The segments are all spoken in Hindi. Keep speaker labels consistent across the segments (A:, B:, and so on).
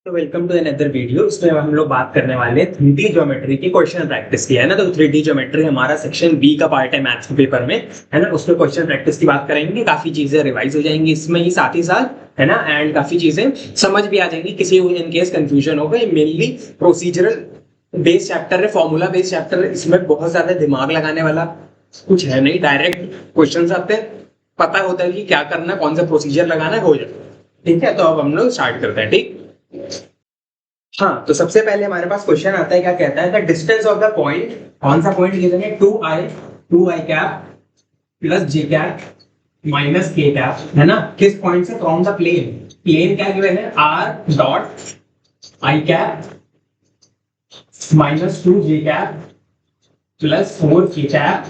A: तो वेलकम टू अनदर वीडियो। इसमें हम लोग बात करने वाले हैं 3D ज्योमेट्री की क्वेश्चन प्रैक्टिस की, है ना। तो 3D ज्योमेट्री हमारा सेक्शन बी का पार्ट है मैथ्स के पेपर में, है ना। उसमें क्वेश्चन प्रैक्टिस की बात करेंगे, काफी चीजें रिवाइज हो जाएंगी इसमें ही साथ ही साथ, है ना। एंड काफी चीजें समझ भी आ जाएंगी, किसी इन केस कंफ्यूजन होगा। ये मेनली प्रोसीजरल बेस्ड चैप्टर है, फॉर्मूला बेस्ड चैप्टर है। इसमें बहुत ज्यादा दिमाग लगाने वाला कुछ है नहीं, डायरेक्ट क्वेश्चन आते हैं, पता होता है कि क्या करना है, कौन सा प्रोसीजर लगाना है, हो जाए। ठीक है, तो अब हम लोग स्टार्ट करते हैं। ठीक। हाँ, तो सबसे पहले हमारे पास क्वेश्चन आता है, क्या कहता है, the distance of the point. कौन सा पॉइंट गिवन है? 2i cap plus J cap minus K cap, है ना। किस पॉइंट से? From the plane. प्लेन क्या गिवन है? r dot I cap minus 2 J cap plus 4 K cap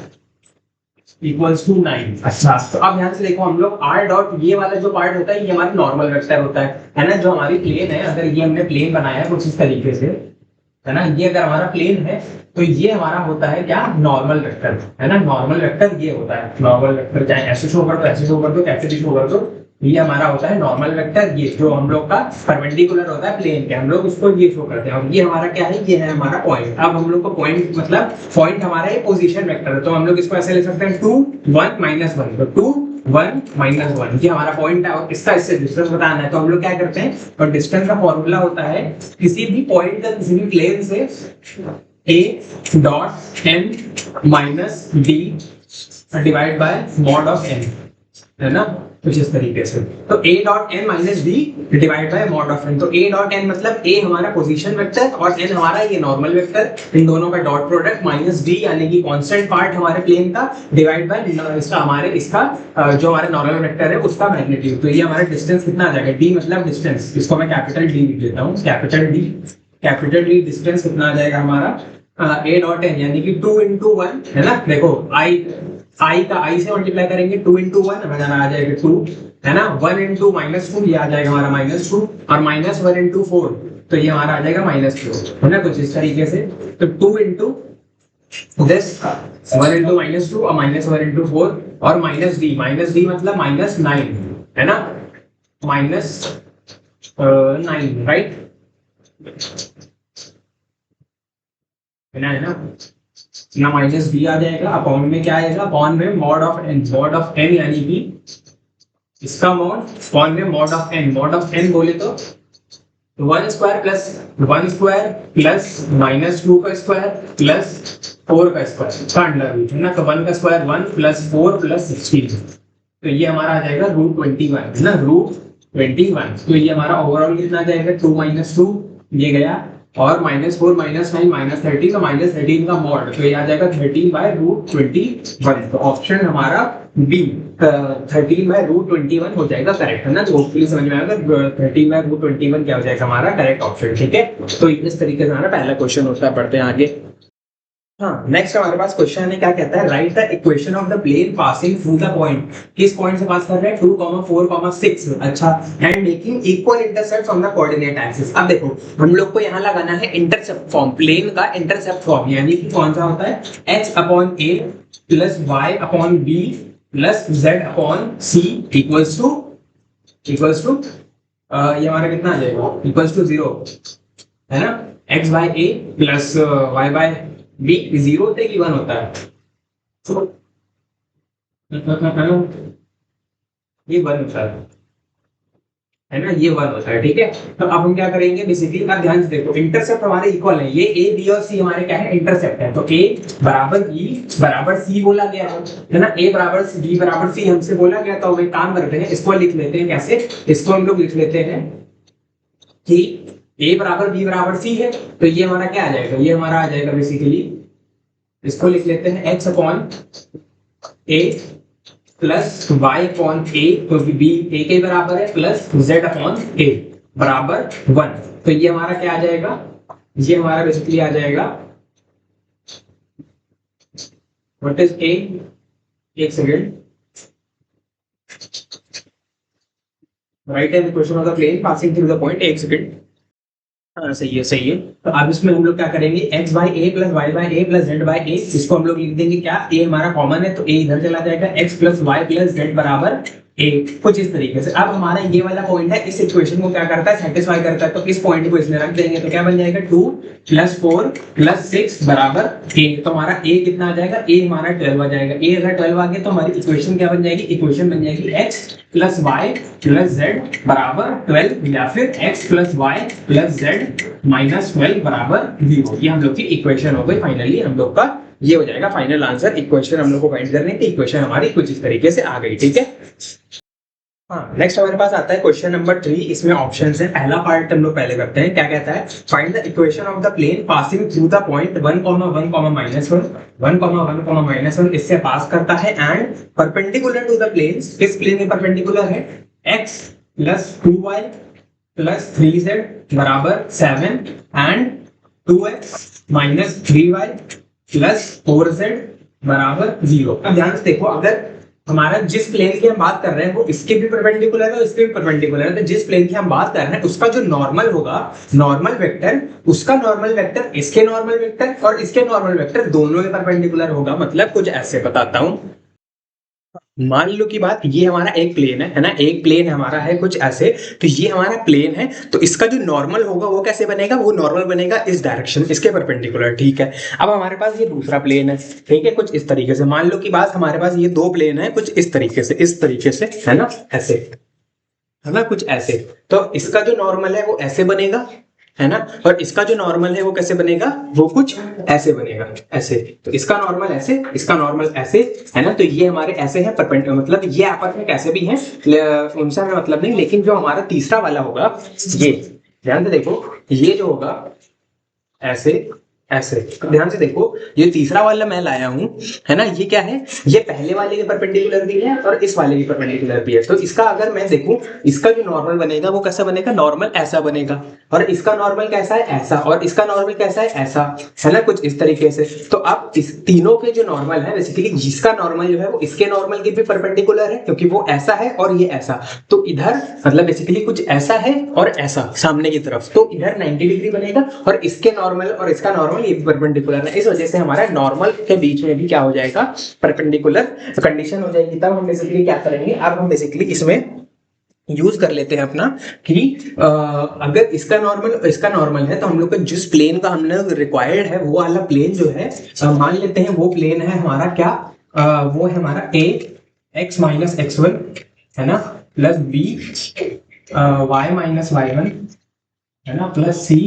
A: equals to 9। अच्छा, तो अब ध्यान से देखो, हम लोग r डॉट, ये वाला जो पार्ट होता है ये हमारा नॉर्मल वेक्टर होता है ना। जो हमारी प्लेन है, अगर ये हमने प्लेन बनाया है कुछ इस तरीके से, है ना, ये अगर हमारा प्लेन है तो ये हमारा होता है क्या? नॉर्मल वेक्टर, है ना। नॉर्मल वेक्टर ये होता है नॉर्मल वेक्टर, चाहे ऐसे शो कर दो, ऐसे शो कर दो, कैसे भी शो कर दो, ये हमारा होता है नॉर्मल वेक्टर। ये जो हम लोग का परपेंडिकुलर होता है प्लेन के, हम लोग उसको ये शो करते हैं। और ये हमारा क्या है? ये है हमारा पॉइंट। अब हम लोग को पॉइंट मतलब पॉइंट हमारा ये पोजीशन वेक्टर है, तो हम लोग इसको ऐसे लिख सकते हैं 2 1 -1। तो 2 1 -1 ये हमारा पॉइंट है, और इसका इससे डिस्टेंस बताना है। तो हम लोग क्या करते हैं, और डिस्टेंस का फॉर्मूला होता है किसी भी पॉइंट का किसी भी प्लेन से a dot n minus d divide by mod of n, है ना, कुछ इस तरीके से। तो a dot n minus d divide by mod of n। तो a डॉट n मतलब a हमारा पोजीशन वेक्टर और n हमारा ये नॉर्मल वेक्टर, इन दोनों का डॉट प्रोडक्ट माइनस d यानी कि कांस्टेंट पार्ट हमारे प्लेन का डिवाइड बाय इसका हमारे इसका जो हमारे नॉर्मल वेक्टर है उसका मैग्नीट्यूड। तो ये हमारा डिस्टेंस कितना आ जाएगा? d मतलब डिस्टेंस, इसको मैं कैपिटल D लिख देता हूँ, कैपिटल D डिस्टेंस कितना आ जाएगा हमारा? a डॉट n यानी कि 2 into 1, है ना। देखो i का i से मल्टीप्लाई करेंगे, 2 into 1 हमारा आ जाएगा 2, है ना। 1 into -2 ये आ जाएगा हमारा -2, और -1 into 4 तो ये हमारा आ जाएगा -4, है ना, कुछ इस तरीके से। तो 2 into this 1 into -2 और -1 into 4 और -d मतलब -9, है ना, -9, राइट, है ना। ना माइनस बी आ जाएगा, अपॉन में क्या आएगा? अपॉन में मॉड ऑफ n यानी कि इसका मॉड, अपॉन में मॉड ऑफ n बोले तो 1 स्क्वायर प्लस -2 का स्क्वायर प्लस 4 का स्क्वायर का अंडर रूट, है ना। तो 1 का स्क्वायर 1 प्लस 4 प्लस 16, तो ये हमारा आ जाएगा √21, है ना, √21। तो ये हमारा ओवरऑल कितना आ जाएगा? 2 -2 ये गया, और -4 -9 -13, तो -13 का मॉड, तो ये आ जाएगा 13/√21। तो ऑप्शन हमारा बी 13/√21 हो जाएगा करेक्ट, है ना। तो होपफुली समझ में आएगा 13/√21 क्या हो जाएगा हमारा करेक्ट ऑप्शन। ठीक है, तो इस तरीके से हमारा पहला क्वेश्चन होता है। पढ़ते हैं आगे। हाँ, नेक्स्ट हमारे पास क्वेश्चन है, क्या कहता है, right the equation of the plane passing through the point. किस पॉइंट से पास कर रहे हैं? 2, 4, 6। अच्छा, and making equal intercepts on the coordinate axis. अब देखो, हम लोग को यहाँ लगाना है इंटरसेप्ट फॉर्म, प्लेन का इंटरसेप्ट फॉर्म, यानी कि कौन सा होता है? h/a plus y/b plus z/c equals to ये हमारा कितना आ जाएगा? इक्वल्स टू 0, है ना। x/a प्लस y/b 0 होते कि 1 होता है? ये 1 होता है ना, ये 1 होता है। ठीक है, तो अब हम क्या करेंगे बेसिकली, अब ध्यान से देखो, इंटरसेप्ट हमारे इक्वल है, ये a b और c हमारे क्या है? इंटरसेप्ट है। तो a बराबर b बराबर c बोला गया है ना, a बराबर b बराबर c हमसे बोला गया। तो हम एक काम करते हैं, इसको लिख लेते हैं। कैसे? इसको हम लोग लिख लेते हैं कि a बराबर b बराबर c है, तो ये हमारा क्या आ जाएगा? ये हमारा आ जाएगा बेसिकली, इसको लिख लेते हैं h/a प्लस y/a, क्योंकि b a के बराबर है, प्लस z/a बराबर 1। तो ये हमारा क्या आ जाएगा? ये हमारा बेसिकली आ जाएगा, व्हाट इज a, एक सेकेंड, राइट है question of the plane passing through the point, एक सेकेंड। हाँ, सही है, सही है। तो अब इसमें हम लोग क्या करेंगे? x/a plus y/a plus z/a, इसको हम लोग लिख देंगे क्या? a हमारा कॉमन है, तो a इधर चला जाएगा, x plus y plus z बराबर ए, कुछ इस तरीके से। अब हमारा ये वाला पॉइंट है, इस इक्वेशन को क्या करता है, सेटिस्फाई करता है। तो इस पॉइंट को इसमें रख देंगे तो क्या बन जाएगा 2 + 4 + 6 बराबर ए। तो हमारा ए कितना आ जाएगा, ए हमारा 12 आ जाएगा। ए अगर 12 आ गया तो हमारी इक्वेशन क्या बन जाएगी, इक्वेशन बन जाएगी x + y + z बराबर 12 या फिर x + y + z - 12 बराबर 0। ये हम लोग की इक्वेशन हो गई। फाइनली हम लोग का ये हो जाएगा फाइनल आंसर। इक्वेशन हम लोग को फाइंड करने की, इक्वेशन हमारी कुछ इस तरीके से आ गई। ठीक है, हाँ, नेक्स्ट हमारे पास आता है क्वेश्चन नंबर 3। इसमें ऑप्शंस है। पहला पार्ट हम लोग पहले करते हैं। क्या कहता है, find the equation of the plane passing through the point 1, 1, 1, 1 इससे पास करता है and perpendicular to the plane. किस प्लेन के परपेंडिकुलर है, x + 2y + 3z बराबर 7 एंड 2x - 3y + 4z बराबर 0। अब ध्यान से देखो, अगर हमारा जिस प्लेन की हम बात कर रहे हैं वो इसके भी परपेंडिकुलर है और इसके भी परपेंडिकुलर है, तो जिस प्लेन की हम बात कर रहे हैं उसका जो नॉर्मल होगा, नॉर्मल वेक्टर, उसका नॉर्मल वेक्टर इसके नॉर्मल वेक्टर और इसके नॉर्मल वेक्टर दोनों के परपेंडिकुलर होगा। मतलब कुछ ऐसे बताता हूं, मान लो की बात, ये हमारा एक प्लेन है ना, एक प्लेन हमारा है कुछ ऐसे। तो ये हमारा प्लेन है, तो इसका जो नॉर्मल होगा वो कैसे बनेगा, वो नॉर्मल बनेगा इस डायरेक्शन, इसके परपेंडिकुलर। ठीक है, अब हमारे पास ये दूसरा प्लेन है, ठीक है, कुछ इस तरीके से। मान लो की बात, हमारे पास ये दो प्लेन है कुछ इस तरीके से, इस तरीके से, है ना, ऐसे, है ना, कुछ ऐसे। तो इसका जो नॉर्मल है वो ऐसे बनेगा, है ना, और इसका जो नॉर्मल है वो कैसे बनेगा, वो कुछ ऐसे बनेगा, ऐसे। तो इसका नॉर्मल ऐसे, इसका नॉर्मल ऐसे, है ना। तो ये हमारे ऐसे हैं परपेंडिकुलर, मतलब ये आपस में कैसे भी हैं, उनसे हमें मतलब नहीं। लेकिन जो हमारा तीसरा वाला होगा, ये ध्यान से देखो, ये जो होगा ऐसे, ऐसे। ध्यान से देखो, ये तीसरा वाला मैं लाया हूं, है ना, ये क्या है, ये पहले वाले के परपेंडिकुलर भी है और इस वाले के परपेंडिकुलर भी है। तो इसका अगर मैं देखूं, इसका जो नॉर्मल बनेगा वो कैसा बनेगा, नॉर्मल ऐसा बनेगा, और इसका नॉर्मल कैसा है, ऐसा, और इसका नॉर्मल कैसा है, ऐसा, है ना, कुछ इस तरीके से। तो अब इस तीनों के जो नॉर्मल है, बेसिकली जिसका नॉर्मल जो है वो इसके नॉर्मल के भी परपेंडिकुलर है, क्योंकि वो ऐसा है और ये ऐसा। तो इधर मतलब बेसिकली कुछ ऐसा है और ऐसा सामने की तरफ, तो इधर 90 डिग्री बनेगा, और इसके नॉर्मल और इसका नॉर्मल ये भी परपेंडिकुलर है। इस वजह से हमारा नॉर्मल के बीच में भी क्या हो जाएगा, परपेंडिकुलर कंडीशन हो जाएगी। तब हम बेसिकली क्या करेंगे, अब हम बेसिकली इसमें यूज कर लेते हैं अपना कि अगर इसका नॉर्मल है, तो हम लोग का जिस प्लेन का हमने रिक्वायर्ड है वो वाला प्लेन जो है, मान लेते हैं वो प्लेन है हमारा क्या, वो है हमारा a x - x1, है ना, प्लस b y - y1, है ना, प्लस c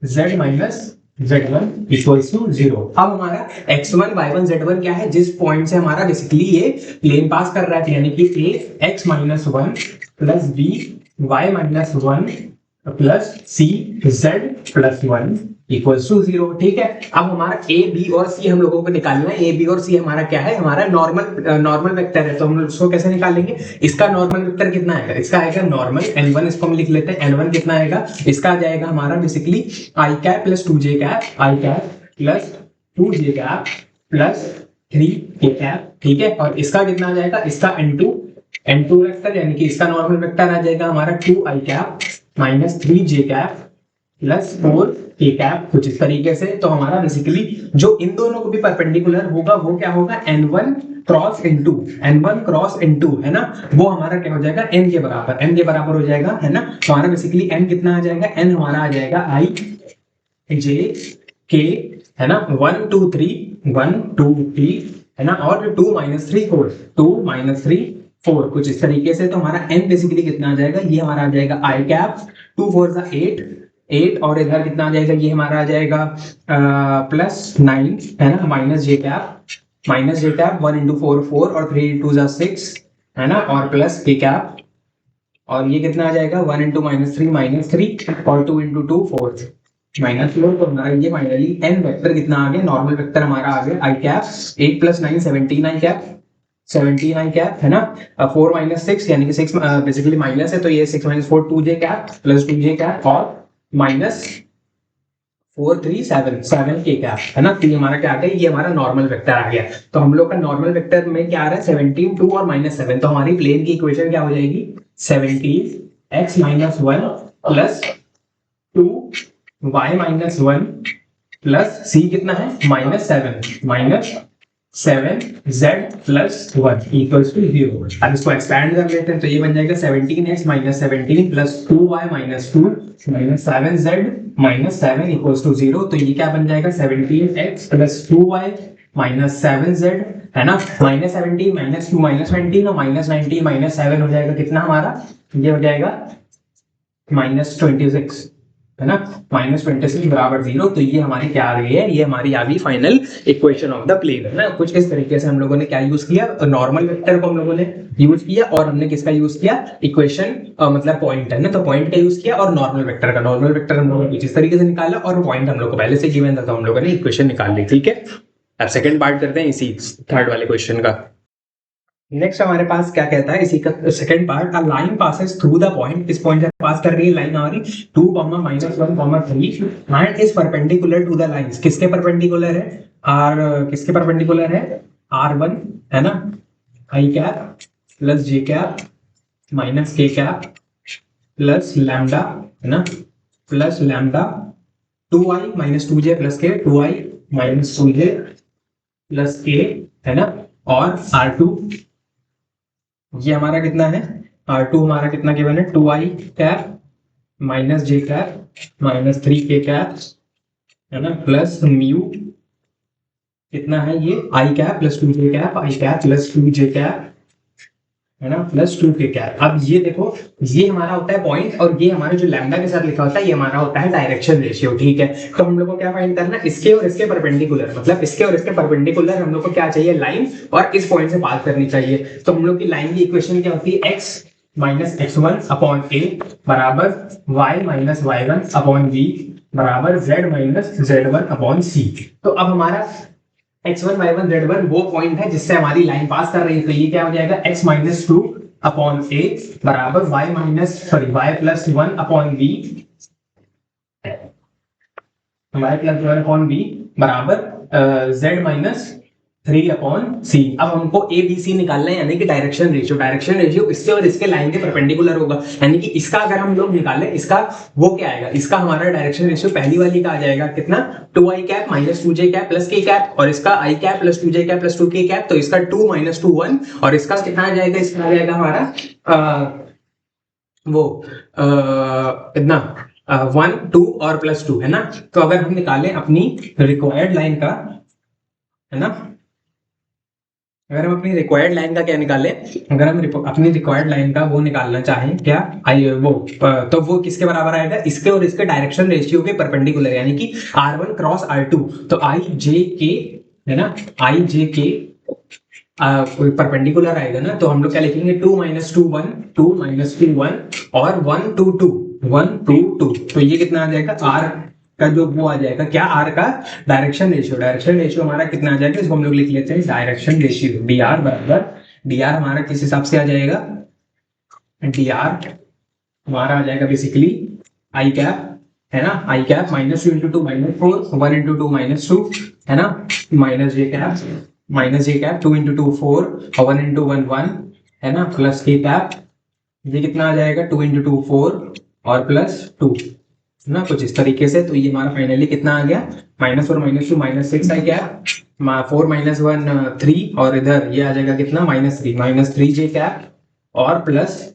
A: z - z1 = 0। अब हमारा x1 y1 z1 क्या है, जिस पॉइंट से हमारा बेसिकली ये प्लेन पास कर रहा है, यानी कि a x - 1 plus b y - 1 plus c z + 1 = 0। ठीक है, अब हमारा a b और c हम लोगों को निकालना है। a b और c हमारा क्या है, हमारा नॉर्मल वेक्टर है। तो हम लोग उसको कैसे निकालेंगे, इसका नॉर्मल वेक्टर कितना आएगा, इसका आएगा नॉर्मल n1, इसको हम लिख लेते हैं n1 कितना आएगा, इसका आ जाएगा हमारा basically i cap plus 2j cap, i cap plus 2j cap plus 3k cap. ठीक है, और इसका कितना आ जाएगा, इसका n2 वेक्टर, यानी कि इसका नॉर्मल वेक्टर आ जाएगा हमारा 2i cap minus 3j cap plus 4k cap, कुछ इस तरीके से। तो हमारा बेसिकली जो इन दोनों को भी परपेंडिकुलर होगा वो क्या होगा, n1 क्रॉस n2, है ना, वो हमारा क्या हो जाएगा, n के बराबर हो जाएगा, है ना। तो हमारा बेसिकली n कितना आ जाएगा, n हमारा आ जाएगा i j k, है ना, 1 2 3 है ना, और 2 - 3 4 कुछ इस तरीके से। तो हमारा n बेसिकली कितना आ जाएगा, ये हमारा आ जाएगा i कैप 2 4 8, और इधर कितना आ जाएगा, ये हमारा आ जाएगा प्लस 9, है ना, माइनस जे कैप 1 × 4 4 और 3 × 6, है ना, और प्लस k कैप, और ये कितना आ जाएगा 1 × -3 और 2 × 2 4 -4। तो हमारा ये फाइनली n वेक्टर कितना आ गया, नॉर्मल वेक्टर हमारा आ गया i cap 8 + 9 17 i cap 17 i cap, है ना, 4 - 6 यानी कि 6 बेसिकली माइनस है, तो ये 6 - 4 2j cap plus 2j cap और माइनस 4 3 7 k कैप, है ना। तो ये हमारा क्या आ गया, ये हमारा नॉर्मल वेक्टर आ गया। तो हम लोग का नॉर्मल वेक्टर में क्या आ रहा है, 17 2 और -7। तो हमारी प्लेन की इक्वेशन क्या हो जाएगी, 17 x - 1 plus 2 y - 1 plus c कितना है -7 7z+1 इक्वल्स टू 0। अब इसको एक्सपैंड कर लेते हैं तो ये बन जाएगा 17x minus 17 plus 2y minus 2 minus 7z minus 7 equals to 0। तो ये क्या बन जाएगा 17x plus 2y minus 7z है ना, माइनस 17 माइनस 2 माइनस 20 और माइनस 19 माइनस 7 हो जाएगा कितना हमारा, ये हो जाएगा -26 है ना, -26 बराबर 0। तो ये हमारी क्या आ गई है, ये हमारी आ गई final equation of the plane है ना। कुछ इस तरीके से हम लोगों ने क्या यूज किया, नॉर्मल वेक्टर को हम लोगों ने यूज किया और हमने किसका यूज किया, इक्वेशन मतलब पॉइंट है ना, तो पॉइंट का यूज किया और नॉर्मल वेक्टर का, नॉर्मल वेक्टर हम लोगों ने कुछ इस तरीके से निकाला और पॉइंट हम लोग को पहले से गिवन था तो हम लोगों ने इक्वेशन निकाल ली। ठीक है, अब सेकंड पार्ट करते हैं इसी थर्ड वाले क्वेश्चन का। नेक्स्ट हमारे पास क्या कहता है इसी का second part, a line passes through the point, इस पॉइंट से पास कर रही है लाइन हमारी 2, -1, -3 and is perpendicular to the lines. किसके परपेंडिकुलर है, आर किसके परपेंडिकुलर है, R1 है ना, i cap plus j cap minus k cap plus lambda है ना, plus lambda 2i minus 2j plus k, 2i minus 2j plus k है ना, और R2 ये हमारा कितना है, R2 हमारा कितना गिवन है, 2i cap minus j cap minus 3k cap है ना, प्लस म्यू कितना है ये i cap plus 2j cap, i cap plus 2j cap है ना, प्लस 2k कैप। अब ये देखो ये हमारा होता है पॉइंट और ये हमारे जो लैम्डा के साथ लिखा होता है ये हमारा होता है डायरेक्शन रेशियो। ठीक है, तो हम लोग को क्या फाइंड करना है, इसके और इसके परपेंडिकुलर, मतलब इसके और इसके परपेंडिकुलर हम लोग को क्या चाहिए, लाइन, और इस पॉइंट से पास करनी चाहिए। तो हम लोग की लाइन की इक्वेशन क्या होती है, x minus x1 upon a बराबर y minus y1 upon b बराबर z minus z1 upon c। तो अब हमारा x1 y1 z1 वो पॉइंट है जिससे हमारी लाइन पास कर रही है, तो ये क्या हो जाएगा x माइनस 2 अपॉन a बराबर y plus 1 upon b, y plus 1 upon b बराबर z माइनस 3 अपॉन c। अब हमको a b c निकालना है, यानी कि डायरेक्शन रेशियो, डायरेक्शन रेशियो इससे और इसके लाइन के परपेंडिकुलर होगा, यानी कि इसका अगर हम लोग निकालें इसका वो क्या आएगा, इसका हमारा डायरेक्शन रेशियो पहली वाली का आ जाएगा कितना, 2i cap minus 2j cap plus k cap, और इसका i cap plus 2j cap plus 2k cap, तो इसका 2 माइनस 2 1, और इसका कितना आ जाएगा, इसका आ जाएगा हमारा इतना 1 2 और प्लस 2 है ना। तो अगर हम निकालें अपनी रिक्वायर्ड लाइन का है ना, अगर हम अपनी रिक्वायर्ड लाइन का क्या निकालें, अगर हम अपनी रिक्वायर्ड लाइन का वो निकालना चाहें क्या, तो वो किसके बराबर आएगा, इसके और इसके डायरेक्शन रेशियो के परपेंडिकुलर, यानी कि R1 क्रॉस R2, तो i j k है ना, i j k परपेंडिकुलर आएगा ना, तो हम लोग क्या लिखेंगे 2 माइनस 2 1 2 माइनस 2 1 और 1 2 2 1 2 2, तो ये कितना आ जाएगा, R का जो वो आ जाएगा क्या, R का डायरेक्शन रेशियो, डायरेक्शन रेशियो हमारा कितना आ जाएगा, इसको हम लोग लिख लेते हैं डायरेक्शन रेशियो, dr बराबर, dr हमारा किस हिसाब से आ जाएगा, dr हमारा आ जाएगा बेसिकली i कैप है ना, i cap minus 2 into 2 minus 4 1 into 2 minus 2 है ना, माइनस j कैप 2 इंटू 2 4 और 1 इंटू 1 1 है ना, प्लस k कैप, ये कितना आ जाएगा 2 इंटू 2 4 और प्लस 2 ना, कुछ इस तरीके से। तो ये हमारा फाइनली कितना आ गया, -4 -2 -6 आ गया, 4 -1 3 और इधर ये आ जाएगा कितना -3 j कैप और प्लस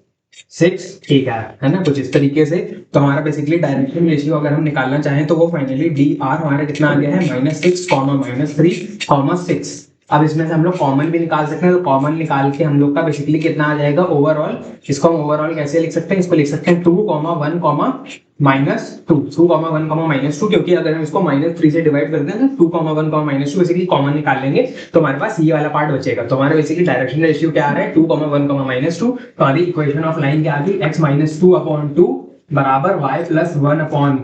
A: 6 k कैप है ना, कुछ इस तरीके से। तो हमारा बेसिकली डायरेक्शन रेशियो अगर हम निकालना चाहें तो वो फाइनली dr हमारा कितना आ गया है, -6, -3, 6। अब इसमें से हम लोग कॉमन भी निकाल सकते हैं, तो कॉमन निकाल के हम लोग का बेसिकली कितना आ जाएगा ओवरऑल, इसको हम ओवरऑल कैसे लिख सकते हैं, इसको लिख सकते हैं 2, 1, -2 2, 1, -2, क्योंकि अगर हम इसको -3 से डिवाइड करते हैं तो 2, 1, -2 बेसिकली कॉमन निकाल लेंगे तो हमारे पास ये वाला पार्ट बचेगा। तो हमारे बेसिकली डायरेक्शन रेशियो क्या आ रहा है 2, 1, -2। तो हमारी इक्वेशन ऑफ लाइन क्या आ गई, x माइनस 2 अपॉन 2 बराबर y प्लस 1 अपॉन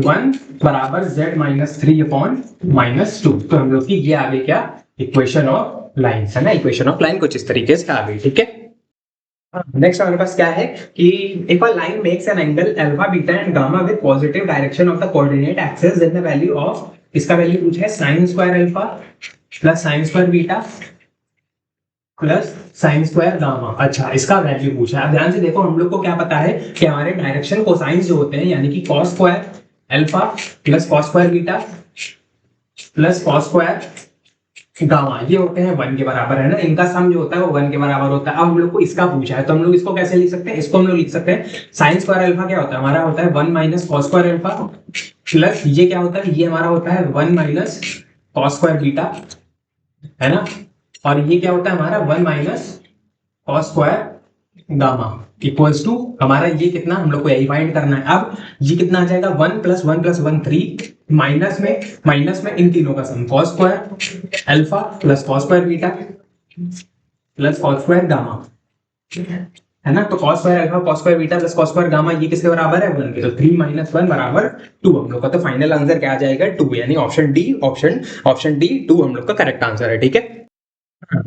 A: 1 बराबर z माइनस 3 अपॉन -2। तो हम लोग की ये आ गई क्या, इक्वेशन ऑफ लाइन है ना, इक्वेशन ऑफ लाइन कुछ इस तरीके से आ गई। ठीक है, नेक्स्ट हमारे पास क्या है कि if a line makes an angle alpha beta and gamma with positive direction of the coordinate axis, then the value of, इसका वैल्यू पूछा है sin square alpha plus sin square beta plus sin square gamma. अच्छा, इसका वैल्यू पूछा है। अब ध्यान से देखो, हम लोग को क्या पता है कि हमारे डायरेक्शन कोसाइंस जो होते हैं, यानी कि cos square alpha plus cos square beta plus cos square gamma, ये होते हैं 1 के बराबर, है ना, इनका सम जो होता है वो 1 के बराबर होता है। अब हम लोग को इसका पूछा है तो हम लोग इसको कैसे लिख सकते हैं, इसको हम लोग लिख सकते हैं साइन स्क्वायर अल्फा क्या होता है हमारा, होता है 1 minus cos square alpha, plus ये क्या होता है, ये हमारा होता है 1 माइनस कॉस स्क्वायर बीटा, है ना, और ये क्या होता है हमारा 1 minus cos square gamma equals to हमारा ये कितना, हम लोग को यही फाइंड करना है। अब ये कितना आ जाएगा 1 प्लस 1 प्लस 1 3, माइनस में इन तीनों का sum cos square alpha plus cos square beta plus cos square gamma, है ना। तो cos square alpha cos square beta plus cos square gamma ये किसके बराबर है, 1 के। तो 3 माइनस 1 बराबर 2 हम लोग का। तो फाइनल आंसर क्या आ जाएगा, 2, यानी ऑप्शन डी 2 हम लोग का करेक्ट आंसर है, ठीक है।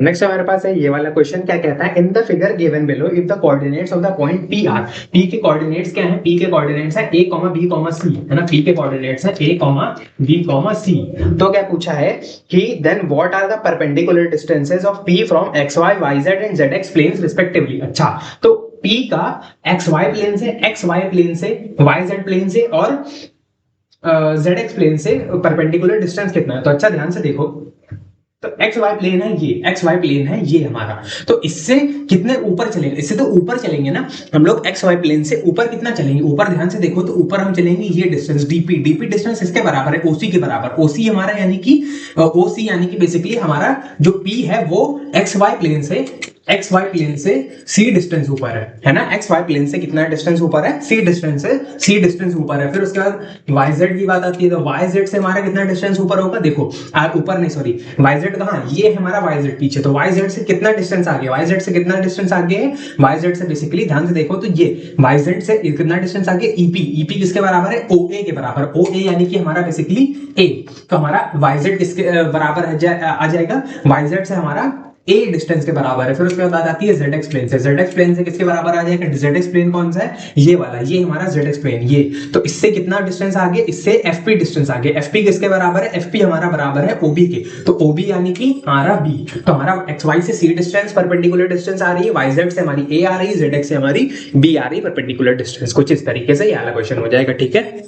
A: नेक्स्ट हमारे पास है ये वाला क्वेश्चन, क्या कहता है, इन the figure given below if the coordinates of the point P R, P के कोऑर्डिनेट्स क्या है, पी के कोऑर्डिनेट्स है a, b, c, है ना, पी के कोऑर्डिनेट्स है a, b, c। तो क्या पूछा है कि then what are the perpendicular distances of p from xy yz and zx planes respectively. अच्छा, तो p का xy प्लेन से, xy प्लेन से, yz प्लेन से और zx प्लेन से परपेंडिकुलर डिस्टेंस कितना है। तो अच्छा ध्यान से देखो, तो एक्स वाई प्लेन है ये, एक्स वाई प्लेन है ये हमारा, तो इससे कितने ऊपर चलेंगे, इससे तो ऊपर चलेंगे ना हम लोग, एक्स वाई प्लेन से ऊपर कितना चलेंगे, ऊपर ध्यान से देखो, तो ऊपर हम चलेंगे ये डिस्टेंस डीपी, डीपी डिस्टेंस इसके बराबर है ओसी के बराबर, ओसी हमारा यानी कि ओसी यानी कि बेसिकली हमारा जो पी है वो एक्स वाई प्लेन से सी डिस्टेंस ऊपर है ना, एक्स वाई प्लेन से कितना डिस्टेंस ऊपर है, सी डिस्टेंस ऊपर है। फिर उसके बाद वाईजेड की बात आती है, तो वाईजेड से हमारा कितना डिस्टेंस ऊपर होगा, देखो ऊपर नहीं सॉरी, वाईजेड कहां, ये हमारा वाईजेड पीछे, तो वाईजेड से कितना डिस्टेंस आगे, वाईजेड से कितना डिस्टेंस आगे है, वाईजेड से बेसिकली ध्यान से देखो तो ये वाईजेड से कितना डिस्टेंस आगे, ईपी किसके बराबर है, ओए के बराबर, ओए यानी कि हमारा बेसिकली ए, तो हमारा वाईजेड किसके बराबर आ जाएगा, वाईजेड से हमारा ए डिस्टेंस के बराबर है। फिर उसके बाद आती है जेड प्लेन से, जेड प्लेन से किसके बराबर आ जाएगा, जेड प्लेन कौन सा है, ये वाला, ये हमारा जेड प्लेन ये, तो इससे कितना डिस्टेंस आगे, इससे एफपी डिस्टेंस आगे, एफपी किसके बराबर है, एफपी हमारा बराबर है ओबी के, तो ओबी यानी कि हमारा बी, तो हमारा एक्स वाई से सी डिस्टेंस परपेंडिकुलर डिस्टेंस आ रही है, वाई जेड से हमारी ए आ रही है, जेड एक्स से हमारी बी आ रही है परपेंडिकुलर डिस्टेंस, कुछ इस तरीके से ये वाला क्वेश्चन हो जाएगा, ठीक है।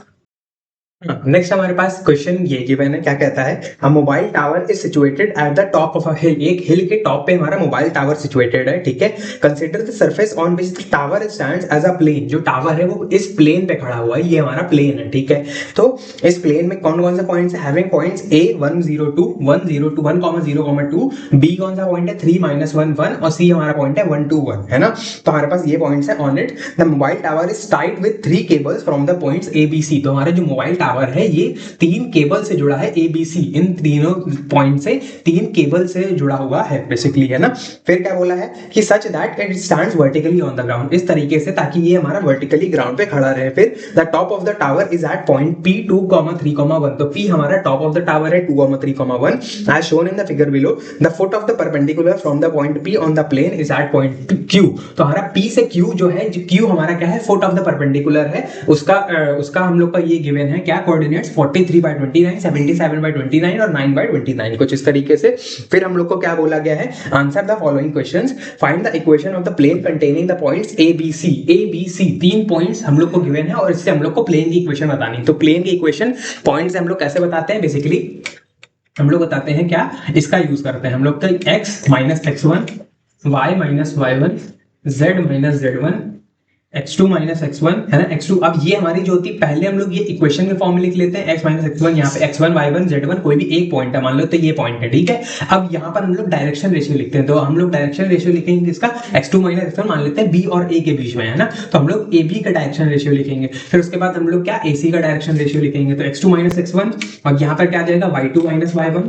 A: नेक्स्ट हमारे पास क्वेश्चन ये गिवन है, क्या कहता है, a mobile tower is situated at the top of a hill, एक हिल के टॉप पे हमारा मोबाइल टावर सिचुएटेड है, ठीक है। Consider the surface on which the tower stands as a plane, जो टावर है वो इस प्लेन पे खड़ा हुआ है, ये हमारा प्लेन है, ठीक है। तो इस प्लेन में कौन कौन से पॉइंट्स है, हैविंग पॉइंट्स a 1 0 2 1 0 2 1 0 2, b कौन सा पॉइंट है 3 -1 1 और c हमारा पॉइंट है 1 2 1, है ना। तो हमारे पास ये पॉइंट्स है on it, the mobile tower is tied with 3 cables from the points a b c, तो हमारा जो मोबाइल टावर है ये 3 केबल से जुड़ा है, ABC, इन तीनों पॉइंट से 3 केबल से जुड़ा हुआ है बेसिकली, है ना। फिर क्या बोला है कि such that it stands vertically on the ground, इस तरीके से ताकि ये हमारा वर्टिकली ग्राउंड पे खड़ा रहे। फिर the top of the tower is at point P 2, 3, 1, तो P हमारा टॉप ऑफ द टावर है 2, 3, 1 as shown in the figure below, the foot of the perpendicular from the point P on the plane is at point Q, तो हमारा P से Q जो है, Q हमारा क्या है, फुट ऑफ द परपेंडिकुलर है, उसका हम लोग का ये गिवन है क्या, कोऑर्डिनेट्स 43/29, 77/29 और 9/29, कुछ इस तरीके से। फिर हम लोग को क्या बोला गया है, answer the following questions, find the equation of the plane containing the points A B C, 3 points हम लोग को गिवन है और इससे हम लोग को प्लेन की इक्वेशन बतानी। तो प्लेन की इक्वेशन पॉइंट्स हम लोग कैसे बताते हैं, बेसिकली हम लोग बताते हैं क्या, इसका यूज करते हैं हम लोग, तो x - x1 y - y1 z - z1 x2 - x1, है ना, x2। अब ये हमारी जो होती है, पहले हम लोग ये इक्वेशन के फॉर्म में लिख लेते हैं, x - x1, यहाँ पे x1 y1 z1 कोई भी एक पॉइंट है, मान लो तो ये पॉइंट है, ठीक है। अब यहाँ पर हम लोग डायरेक्शन रेशियो लिखते हैं, तो हम लोग डायरेक्शन रेशियो लिखेंगे इसका, x2 - x1 मान लेते हैं b और a के बीच में, है ना, तो हम लोग ab का डायरेक्शन रेशियो लिखेंगे। फिर उसके बाद हम लोग क्या, ac का डायरेक्शन रेशियो लिखेंगे, तो x2 - x1 और यहाँ पर क्या आ जाएगा y2 - y1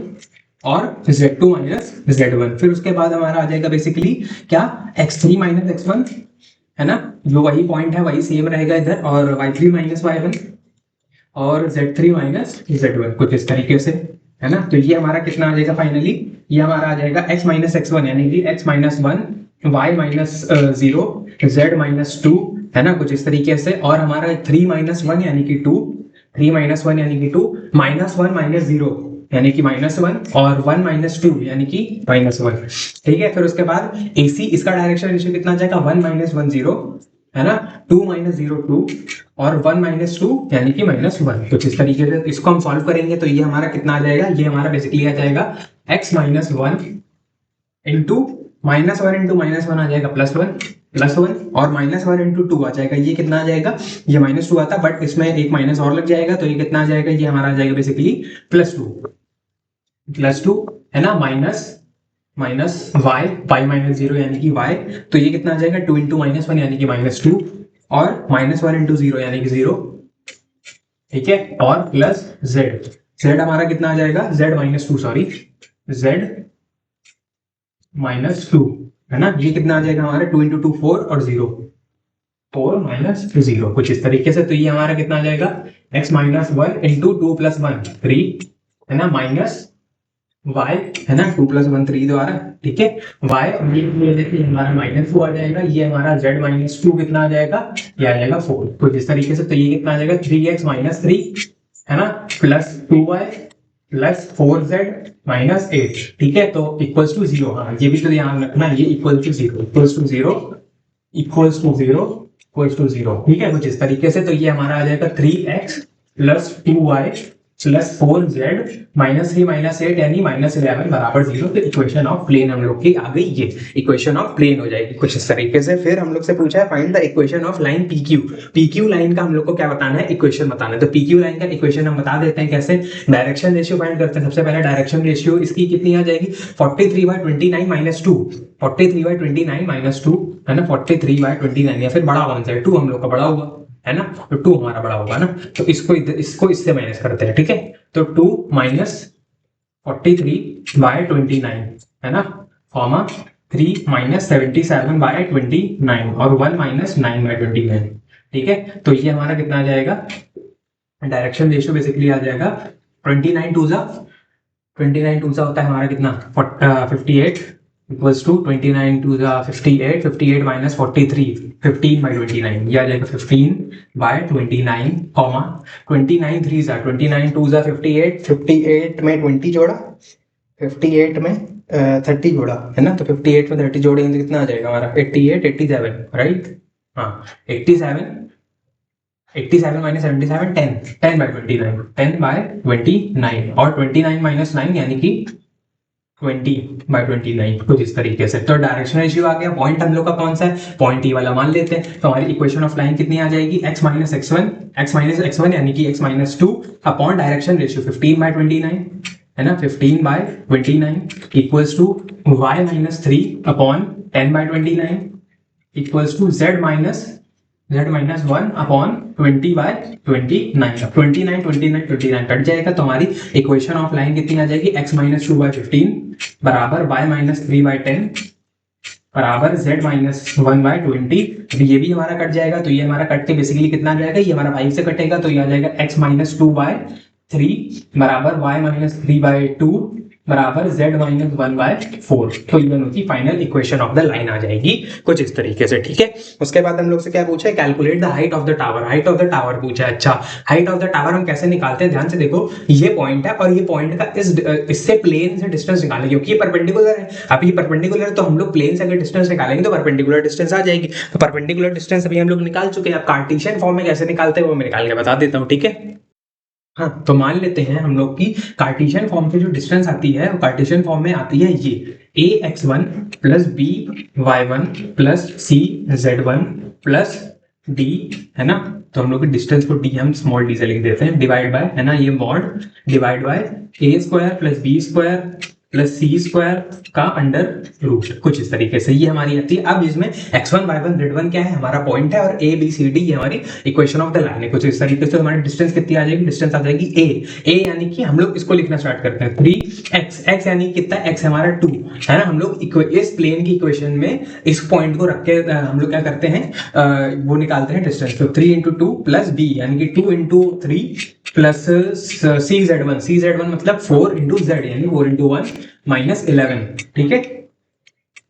A: और z2 - z1। फिर उसके बाद हमारा आ जाएगा बेसिकली क्या, x3 - x1, है ना, जो वही पॉइंट है वही सेम रहेगा इधर, और y3 - y1 और z3 - z1, कुछ इस तरीके से, है ना। तो ये हमारा कितना आ जाएगा फाइनली, ये हमारा आ जाएगा x - x1 यानी कि x - 1 y - 0 z - 2, है ना, कुछ इस तरीके से, और हमारा 3 - 1 यानी कि 2, 3 - 1 यानी कि 2, -1 - 0 यानी कि -1 और 1 - 2 यानी कि -1, ठीक है। फिर उसके बाद AC, इसका डायरेक्शन रेशियो कितना आ जाएगा, 1 - 1 0, है ना, 2 - 0 2 और 1 - 2 यानी कि -1, कुछ इस तरीके से इसको हम सॉल्व करेंगे, तो ये हमारा कितना आ जाएगा, ये हमारा बेसिकली आ जाएगा x माइनस वन इंटू -1 आ जाएगा +1 और -1 इंटू 2 आ जाएगा। ये कितना आ जाएगा, ये -2 आता, बट इसमें एक माइनस और लग जाएगा तो ये कितना आ जाएगा, ये हमारा आ जाएगा बेसिकली +2 है ना, माइनस y -0 यानी कि y, तो ये कितना आ जाएगा 2 इंटू -1 यानी कि -2 और -1 इंटू 0 यानी कि 0, ठीक है, और प्लस z हमारा कितना आ जाएगा z -2 है ना, ये कितना आ जाएगा हमारा 2 इंटू 2 4 और 0 4 - 0 कुछ इस तरीके से। तो ये हमारा कितना आ जाएगा x -1 इंटू 2 + 1 3 है ना, माइनस y है ना 2 + 1 3 द्वारा, ठीक है, y ये देखिए हमारा -2 आ जाएगा, ये हमारा z -2 कितना आ जाएगा, ये आ जाएगा 4 कुछ इस तरीके से। तो ये कितना आ जाएगा 3x - 3 है ना प्लस 2y प्लस 4z - 8, ठीक है, तो इक्वल्स टू 0। हाँ ये भी तो ध्यान रखना, ये इक्वल टू 0 ठीक है, कुछ इस तरीके से। तो ये हमारा आ जाएगा 3x plus 2y plus 4z -3 - 8 यानी -11 बराबर 0। तो इक्वेशन ऑफ प्लेन हम लोग की आ गई, ये इक्वेशन ऑफ प्लेन हो जाएगी कुछ इस तरीके से। फिर हम लोग से पूछा है find the equation of line PQ line का हम लोग को क्या बताना है, इक्वेशन बताना है। तो PQ लाइन का इक्वेशन हम बता देते हैं कैसे, डायरेक्शन रेशियो फाइंड करते हैं। सबसे पहले डायरेक्शन रेशियो इसकी कितनी आ जाएगी 43/29 - 2 43/29 - 2 है ना, 43/29 या फिर बड़ा वन से 2 हम लोग का बड़ा हुआ है ना, तो 2 हमारा बड़ा होगा ना, तो इसको इससे माइनस करते हैं, ठीक है, तो 2 - 43/29 है ना, कॉमा 3 - 77/29 और 1 - 9/29, ठीक है। तो ये हमारा कितना आ जाएगा, डायरेक्शन रेशियो बेसिकली आ जाएगा 29 टू सा होता है हमारा कितना 58 इक्वल्स टू 29 टू 58 58 माइनस 43 15/29, ये आ जाएगा 15/29 कॉमा 29 3 सा 29 2 सा 58 58 में 20 जोड़ा 58 में 30 जोड़ा है ना, तो 58 में 30 जोड़ेंगे तो कितना आ जाएगा हमारा 88 87 राइट, हाँ 87 माइनस 77 10/29 और 29 - 9 यानी कि 20/29 कुछ इस तरीके से। तो डायरेक्शन रेशियो आ गया। पॉइंट हम लोग का कौन सा है, पॉइंट ई वाला मान लेते हैं। तो हमारी इक्वेशन ऑफ लाइन कितनी आ जाएगी x - x1 यानी कि x - 2 अपॉन डायरेक्शन रेशियो 15/29 है ना, 15/29 equals to y - 3 upon 10/29 equals to z - 1 upon 20/29। अब 29 कट जाएगा तो हमारी इक्वेशन ऑफ लाइन कितनी आ जाएगी x - 2/15 बराबर y - 3/10 बराबर z - 1/20। ये भी हमारा कट जाएगा, तो ये हमारा कट के बेसिकली कितना आ जाएगा, ये हमारा 5 से कटेगा तो ये आ जाएगा x - 2/3 बराबर y - 3/2 बराबर z - 1/4। तो ये दोनों की final equation of the line आ जाएगी कुछ इस तरीके से, ठीक है। उसके बाद हम लोग से क्या पूछा है, calculate the height of the tower. Height of the tower पूछा है। अच्छा, हाइट ऑफ द टावर हम कैसे निकालते हैं, ध्यान से देखो, ये पॉइंट है और ये पॉइंट का इससे प्लेन से डिस्टेंस निकालेंगे क्योंकि ये परपेंडिकुलर है। अब ये परपेंडिकुलर है तो हम लोग प्लेन से अगर डिस्टेंस निकालेंगे तो परपेंडिकुलर डिस्टेंस आ जाएगी। तो परपेंडिकुलर डिस्टेंस अभी हम लोग निकाल चुके हैं। अब कार्टेशियन फॉर्म में कैसे निकालते हैं वो मैं निकाल के बता देता हूँ, ठीक है। हाँ, तो मान लेते हैं हम लोग की कार्टेशियन फॉर्म की जो डिस्टेंस आती है वो कार्टेशियन फॉर्म में आती है ये ax1 plus by1 plus cz1 plus d है ना, तो हम लोग की डिस्टेंस को d हम स्मॉल d से लिख देते हैं, डिवाइड बाय है ना, ये mod divide by a² plus b² plus c² का अंडर रूट कुछ इस तरीके से ये हमारी आती है। अब इसमें x1 y1 z1 क्या है, हमारा पॉइंट है, और a b c d ये हमारी इक्वेशन ऑफ द लाइन है कुछ इस तरीके से। हमारी डिस्टेंस कितनी आ जाएगी, डिस्टेंस आ जाएगी a यानी कि हम लोग इसको लिखना स्टार्ट करते हैं 3x यानी कितना, x हमारा 2 है ना। हम लोग इस प्लेन की इक्वेशन में इस पॉइंट को रख के हम लोग क्या करते हैं, वो निकालते हैं डिस्टेंस। तो 3 × 2 प्लस b यानी कि 2 × 3 प्लस cz1 मतलब 4 × z यानी 4 × 1 माइनस 11, ठीक है,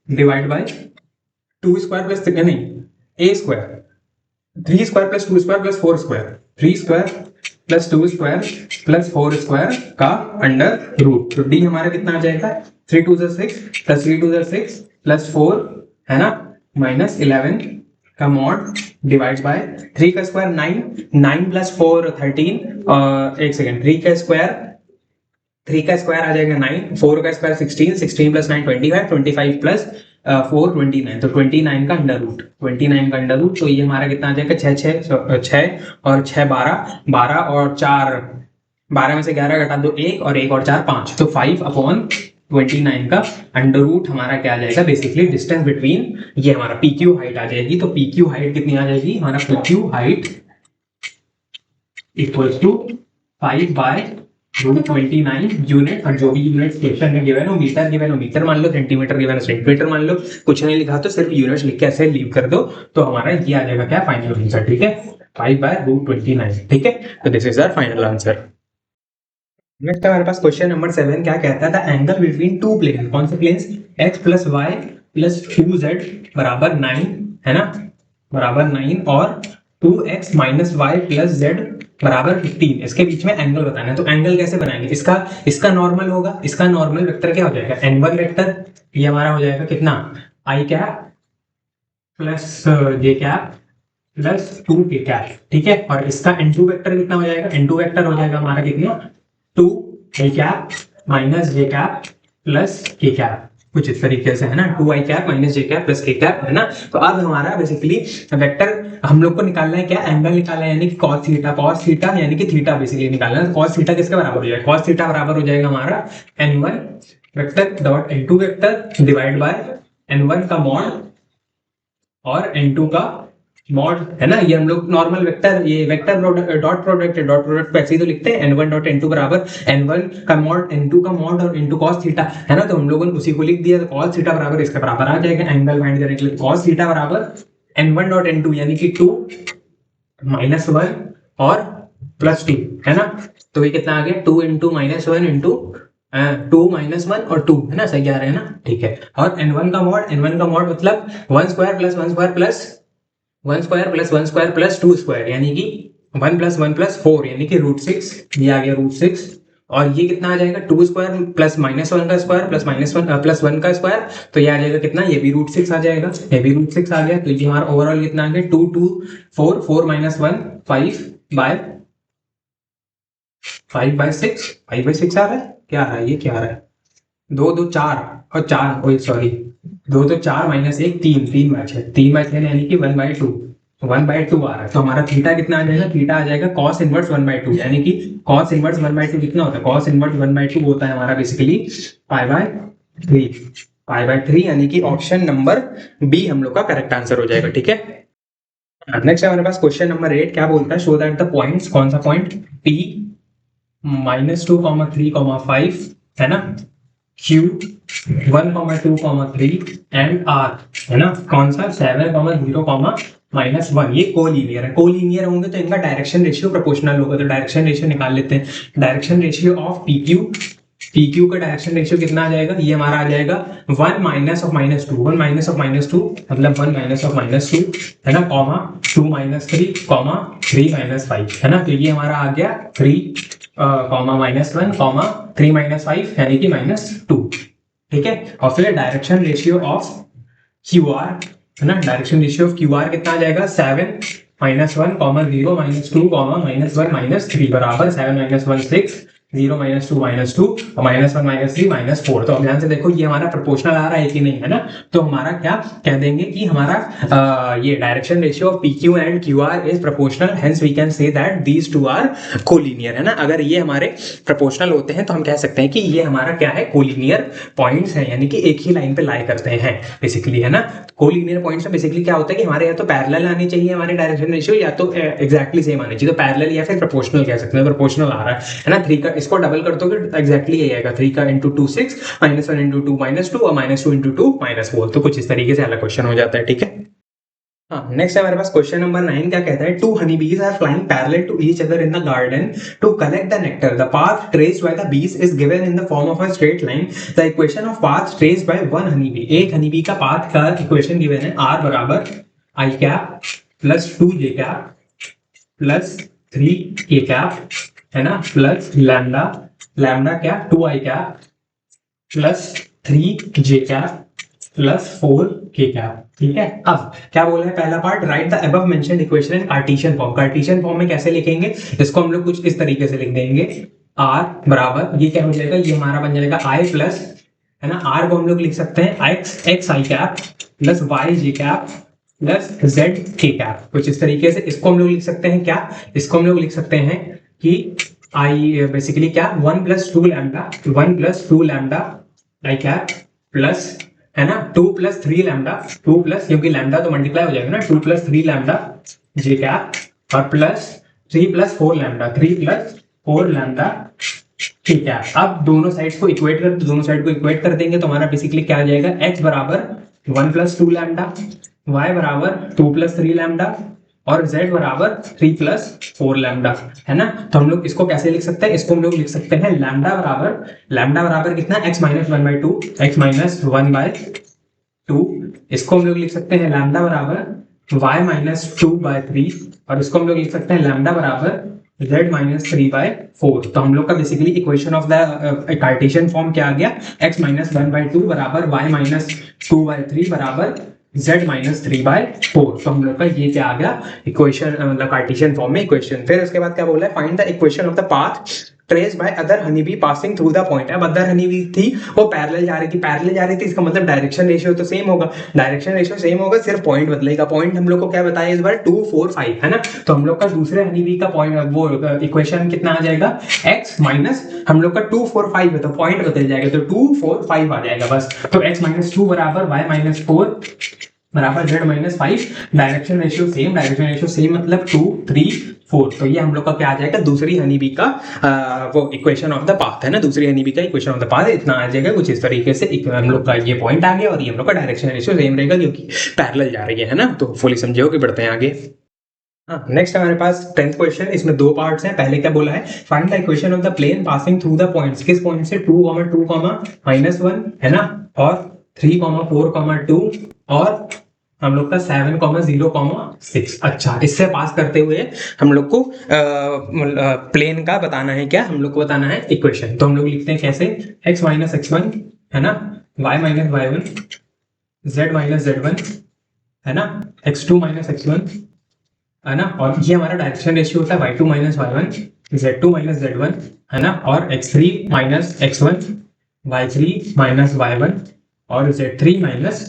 A: डिवाइड बाय 2² प्लस नहीं a² 3² plus 2² plus 4² 3² plus 2² plus 4² का अंडर रूट। तो d हमारा कितना आ जाएगा 3 × 2 = 6 प्लस 3 × 2 = 6 प्लस 4 है ना माइनस 11 का मॉड डिवाइड बाय 3 का स्क्वायर 9 प्लस 4 13 एक सेकेंड 3 का स्क्वायर 3 का स्क्वायर आ जाएगा 9, 4 का स्क्वायर 16, 16 प्लस 9 25, 25 प्लस 4 29, तो 29 का अंडर रूट, 29 का अंडर रूट, तो ये हमारा कितना आ जाएगा 6 और 6 12, 12 और 4, 12 में से 11 घटा दो 1 और 1 और 4 5, तो 5/29 का अंडर रूट हमारा क्या आ जाएगा, बेसिकली डिस्टेंस बिटवीन, ये हमारा पी क्यू हाइट आ जाएगी। तो पी क्यू हाइट कितनी आ जाएगी, हमारा P Q height equals to 5/29 unit, और जो भी यूनिट क्वेश्चन में गिवन हो, मीटर गिवन हो मीटर मान लो, सेंटीमीटर गिवन हो सेंटीमीटर मान लो, कुछ नहीं लिखा तो सिर्फ यूनिट लिख के ऐसे लीव कर दो, तो हमारा ये आ जाएगा क्या, फाइनल आंसर। ठीक है, 5/29। ठीक है, तो this is our final answer. Next हमारे पास क्वेश्चन नंबर 7 क्या कहता है, the angle between two plane, कौन से planes, x plus y plus 2z बराबर 9, है ना, बराबर 9, और 2x minus Y plus Z बराबर 15, इसके बीच में एंगल बताना है। तो एंगल कैसे बनाएंगे, इसका नॉर्मल होगा, इसका नॉर्मल वेक्टर क्या हो जाएगा, n1 वेक्टर, ये हमारा हो जाएगा कितना, i cap plus j cap plus 2k cap. ठीक है, और इसका n2 वेक्टर कितना हो जाएगा, n2 वेक्टर हो जाएगा हमारा कितना, 2i cap minus j cap plus k cap, कुछ इस तरीके से, है ना, 2i cap minus j cap plus k cap, है ना। तो अब हमारा बेसिकली वेक्टर हम लोग को निकालना है क्या, एंगल निकालना है, यानी कि cos थीटा यानी कि थीटा बेसिकली निकालना है। cos थीटा किसके बराबर हो जाएगा, cos थीटा बराबर हो जाएगा हमारा n1 vector dot n2 vector divide by n1 का मॉड और n2 का मॉड, है ना। ये हम लोग नॉर्मल वेक्टर, ये वेक्टर डॉट प्रोडक्ट है, डॉट प्रोडक्ट पे ऐसे ही तो लिखते हैं, n1 डॉट n2 बराबर n1 का मॉड n2 का मॉड और n2 cos थीटा, है ना। तो हम लोगों ने उसी को लिख दिया, तो cos थीटा बराबर इसके बराबर आ जाएगा, एंगल फाइंड करने के लिए cos थीटा बराबर n1 डॉट n2 यानी कि 2 माइनस 1 और प्लस 2, है ना। तो ये कितना आ गया, 2 इंटू माइनस 1 इंटू 2 माइनस 1 और 2, है ना, सही आ रहा है ना। ठीक है, और n1 का मॉड मतलब 1 square plus 1 square plus 1 square plus 1 square plus 2 square, यानी कि 1 प्लस 1 प्लस 4, यानी कि √6, ये आ गया √6, और ये कितना आ जाएगा 2 स्क्वायर प्लस माइनस 1 का स्क्वायर प्लस माइनस 1 प्लस 1 का स्क्वायर, तो ये आ जाएगा कितना, ये भी √6 आ जाएगा, ये भी √6 आ गया। तो ये हमारा ओवरऑल कितना आ गया 2 2 4 4 माइनस 1 5/6 5/6 आ रहा है, क्या आ रहा है, ये क्या आ रहा है, 2 2 4 और 4, ओए सॉरी 2 2 4 माइनस 1 3 3/6 यानी कि 1/2 1/2 आ रहा है। तो हमारा थीटा कितना आ जाएगा, थीटा आ जाएगा cos इनवर्स 1/2, यानी कि cos इनवर्स 1/2 कितना होता है, cos इनवर्स 1/2 होता है हमारा बेसिकली π/3, यानी कि ऑप्शन नंबर बी हम लोग का करेक्ट आंसर हो जाएगा। ठीक है, नेक्स्ट हमारे पास क्वेश्चन नंबर 8 क्या बोलता है, शो दैट द पॉइंट्स, कौन सा पॉइंट, P -2, 3, 5, है ना, Q 1, 2, 3 एंड R, है ना, कौन सा 7, 0, -1, ये कोलीनियर है। कोलीनियर होंगे तो इनका डायरेक्शन रेशियो प्रोपोर्शनल होगा, तो डायरेक्शन रेशियो निकाल लेते हैं। डायरेक्शन रेशियो ऑफ PQ का डायरेक्शन रेशियो कितना आ जाएगा, ये हमारा आ जाएगा 1 माइनस ऑफ -2, 1 माइनस ऑफ -2 मतलब 1 माइनस ऑफ -2, है ना, कॉमा 2 -3 कॉमा 3 -5, है ना। तो ये हमारा आ गया 3 -1 कॉमा 3 -5 यानी कि -2। ठीक है, और फिर डायरेक्शन रेशियो ऑफ QR, है ना, डायरेक्शन रेशियो ऑफ QR कितना आ जाएगा 7 -1 0 -2 -1 -3 बराबर 7 -1 6 0 -2 -2 और -1 -3 -4। तो अब ध्यान से देखो ये हमारा प्रोपोर्शनल आ रहा है कि नहीं, है ना। तो हमारा क्या कह देंगे कि हमारा ये direction ratio of PQ and QR is proportional, hence we can say that these two are collinear, है ना। अगर ये हमारे प्रोपोर्शनल होते हैं तो हम कह सकते हैं कि ये हमारा क्या है, कोलिनियर पॉइंट्स है, यानी कि एक ही लाइन पे लाई करते हैं बेसिकली, है ना। कोलिनियर पॉइंट्स में बेसिकली क्या होता है कि हमारे या तो पैरेलल आनी चाहिए हमारे डायरेक्शन रेशियो, या तो एग्जैक्टली सेम आनी चाहिए, तो पैरेलल या फिर प्रोपोर्शनल कह सकते हैं। प्रोपोर्शनल आ रहा है ना, 3 का इसको डबल कर दोगे एग्जैक्टली यही आएगा, 3 का इंटू 2 6 -1 इंटू 2 -2 और -2 इंटू 2 -4, तो कुछ इस तरीके से अलग क्वेश्चन हो जाता है। ठीक है, हाँ, नेक्स्ट हमारे पास क्वेश्चन नंबर 9 क्या कहता है, 2 honeybees are flying parallel to each other in the garden to collect the nectar. The path traced by the bees is given in the form of a straight line. The equation of path traced by one honeybee, एक honeybee का path का इक्वेशन गिवन है, r बराबर i cap plus 2j cap plus 3k cap, है ना, प्लस लैम्डा क्या 2i cap plus 3j cap plus 4k cap. ठीक है, अब क्या बोल रहे हैं, पहला part, right the above mentioned equation in Cartesian form. Cartesian form में कैसे लिखेंगे इसको, हम लोग कुछ इस तरीके से लिख देंगे, आर बराबर ये क्या हो जाएगा, ये हमारा बन जाएगा आई प्लस, है ना, आर को हम लोग लिख सकते हैं एक्स आई कैप प्लस वाई जे कैप प्लस जेड के कैप। कुछ इस तरीके से इसको हम लोग लिख सकते हैं क्या, इसको हम लोग लिख सकते हैं कि आई बेसिकली क्या 1 + 2 लैम्डा, 1 + 2 लैम्डा आई कैप प्लस, है ना, 2 + 3 लैम्डा, 2 प्लस क्योंकि लैम्डा तो मल्टीप्लाई हो जाएगा ना, 2 + 3 लैम्डा जे कैप और प्लस 3 + 4 लैम्डा, 3 + 4 लैम्डा ठीक है। अब दोनों साइड्स को इक्वेट कर, दोनों साइड को इक्वेट कर देंगे तो हमारा बेसिकली क्या आ जाएगा, x बराबर 1 + 2 लैम्डा, y बराबर 2 + 3 लैम्डा और z बराबर 3 + 4 लैम्डा, है ना। तो हम लोग इसको कैसे लिख सकते हैं, इसको हम लोग लिख सकते हैं लैम्डा बराबर कितना, x - 1/2, x - 1/2। इसको हम लोग लिख सकते हैं लैम्डा बराबर y - 2/3 और इसको हम लोग लिख सकते हैं लैम्डा बराबर z - 3/4। तो हम लोग का basically equation of the Cartesian form क्या आ गया, x - 1/2 बराबर y - 2/3 बराबर z - 3/4। तो हम लोग का ये क्या आ गया इक्वेशन, मतलब कार्टेशियन फॉर्म में इक्वेशन। फिर उसके बाद क्या बोला है, find the equation of the path traced by other honey be passing through the point. अब अदर हनी बी थी वो पैरेलल जा रही थी, इसका मतलब डायरेक्शन रेशियो तो सेम होगा, डायरेक्शन रेशियो सेम होगा, सिर्फ पॉइंट बदलेगा। पॉइंट हम लोग को क्या बताया इस बार 2, 4, 5, है ना। तो हम लोग का दूसरे हनी बी का पॉइंट वो इक्वेशन कितना आ जाएगा, x माइनस हम लोग का 2, 4, 5 है तो पॉइंट बदल जाएगा तो 2, 4, 5 आ जाएगा बस। तो x - 2 बराबर y - 4 बराबर z - 5, डायरेक्शन रेशियो सेम मतलब 2, 3, 4। तो ये हम लोग का क्या आ जाएगा, दूसरी हनी बी का वो इक्वेशन ऑफ द पाथ, है ना, दूसरी हनी बी का इक्वेशन ऑफ द पाथ इतना आ जाएगा कुछ इस तरीके से। हम लोग का ये पॉइंट आ गया और ये हम लोग का डायरेक्शन रेशियो सेम रहेगा क्योंकि पैरेलल जा रही है ना। तो फुली समझे हो कि बढ़ते हैं आगे। नेक्स्ट हमारे पास 10th क्वेश्चन, इसमें दो पार्ट्स हैं। पहले क्या बोला है, find the equation of the plane passing through the points. किस पॉइंट से, 2, 2, -1, है ना, और 3, 4, 2 और हम लोग का 7, 0, 6। अच्छा, इससे पास करते हुए हम लोग को प्लेन का बताना है, क्या हम लोग को बताना है इक्वेशन। तो हम लोग लिखते हैं कैसे, x - x1, है ना, y - y1, z - z1, है ना, x2 - x1, है ना, और ये हमारा डायरेक्शन रेशियो होता है y2 - y1, z2 - z1, है ना, और x3 - x1, y3 - y1 और z3 -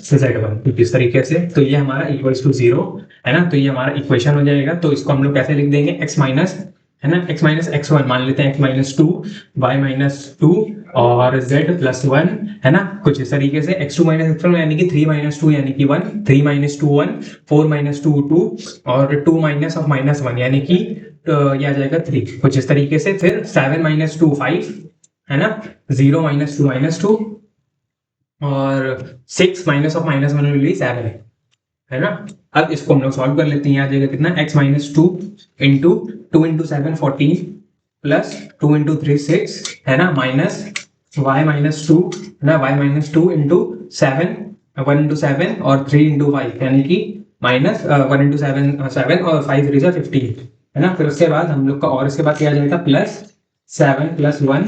A: z1 तो इस तरीके से। तो ये हमारा इक्वल्स टू 0, है ना। तो ये हमारा इक्वेशन हो जाएगा। तो इसको हम लोग कैसे लिख देंगे, x माइनस, है ना, x - x1 मान लेते हैं, x - 2, y - 2 और z + 1, है ना, कुछ इस तरीके से। x2 - x1 यानी कि 3 - 2 यानी कि 1, 3 - 2 1, 4 - 2 2 और 2 -1 यानी कि ये आ जाएगा 3, कुछ इस तरीके से। फिर 7 - 2 5, है ना, 0 - 2 -2 और 6 -1 will be 7, है ना। अब इसको हम लोग सॉल्व कर लेते हैं। आ जाएगा कितना, x - 2 इंटू 2 × 7 14 प्लस 2 × 3 6, है ना, माइनस y - 2, है ना, y - 2 इंटू 7, 1 × 7 और 3 × 5 यानी कि माइनस 1 × 7 7 और 5 3 15, है ना। फिर उसके बाद हम लोग का और इसके बाद क्या आ जाएगा, प्लस 7 + 1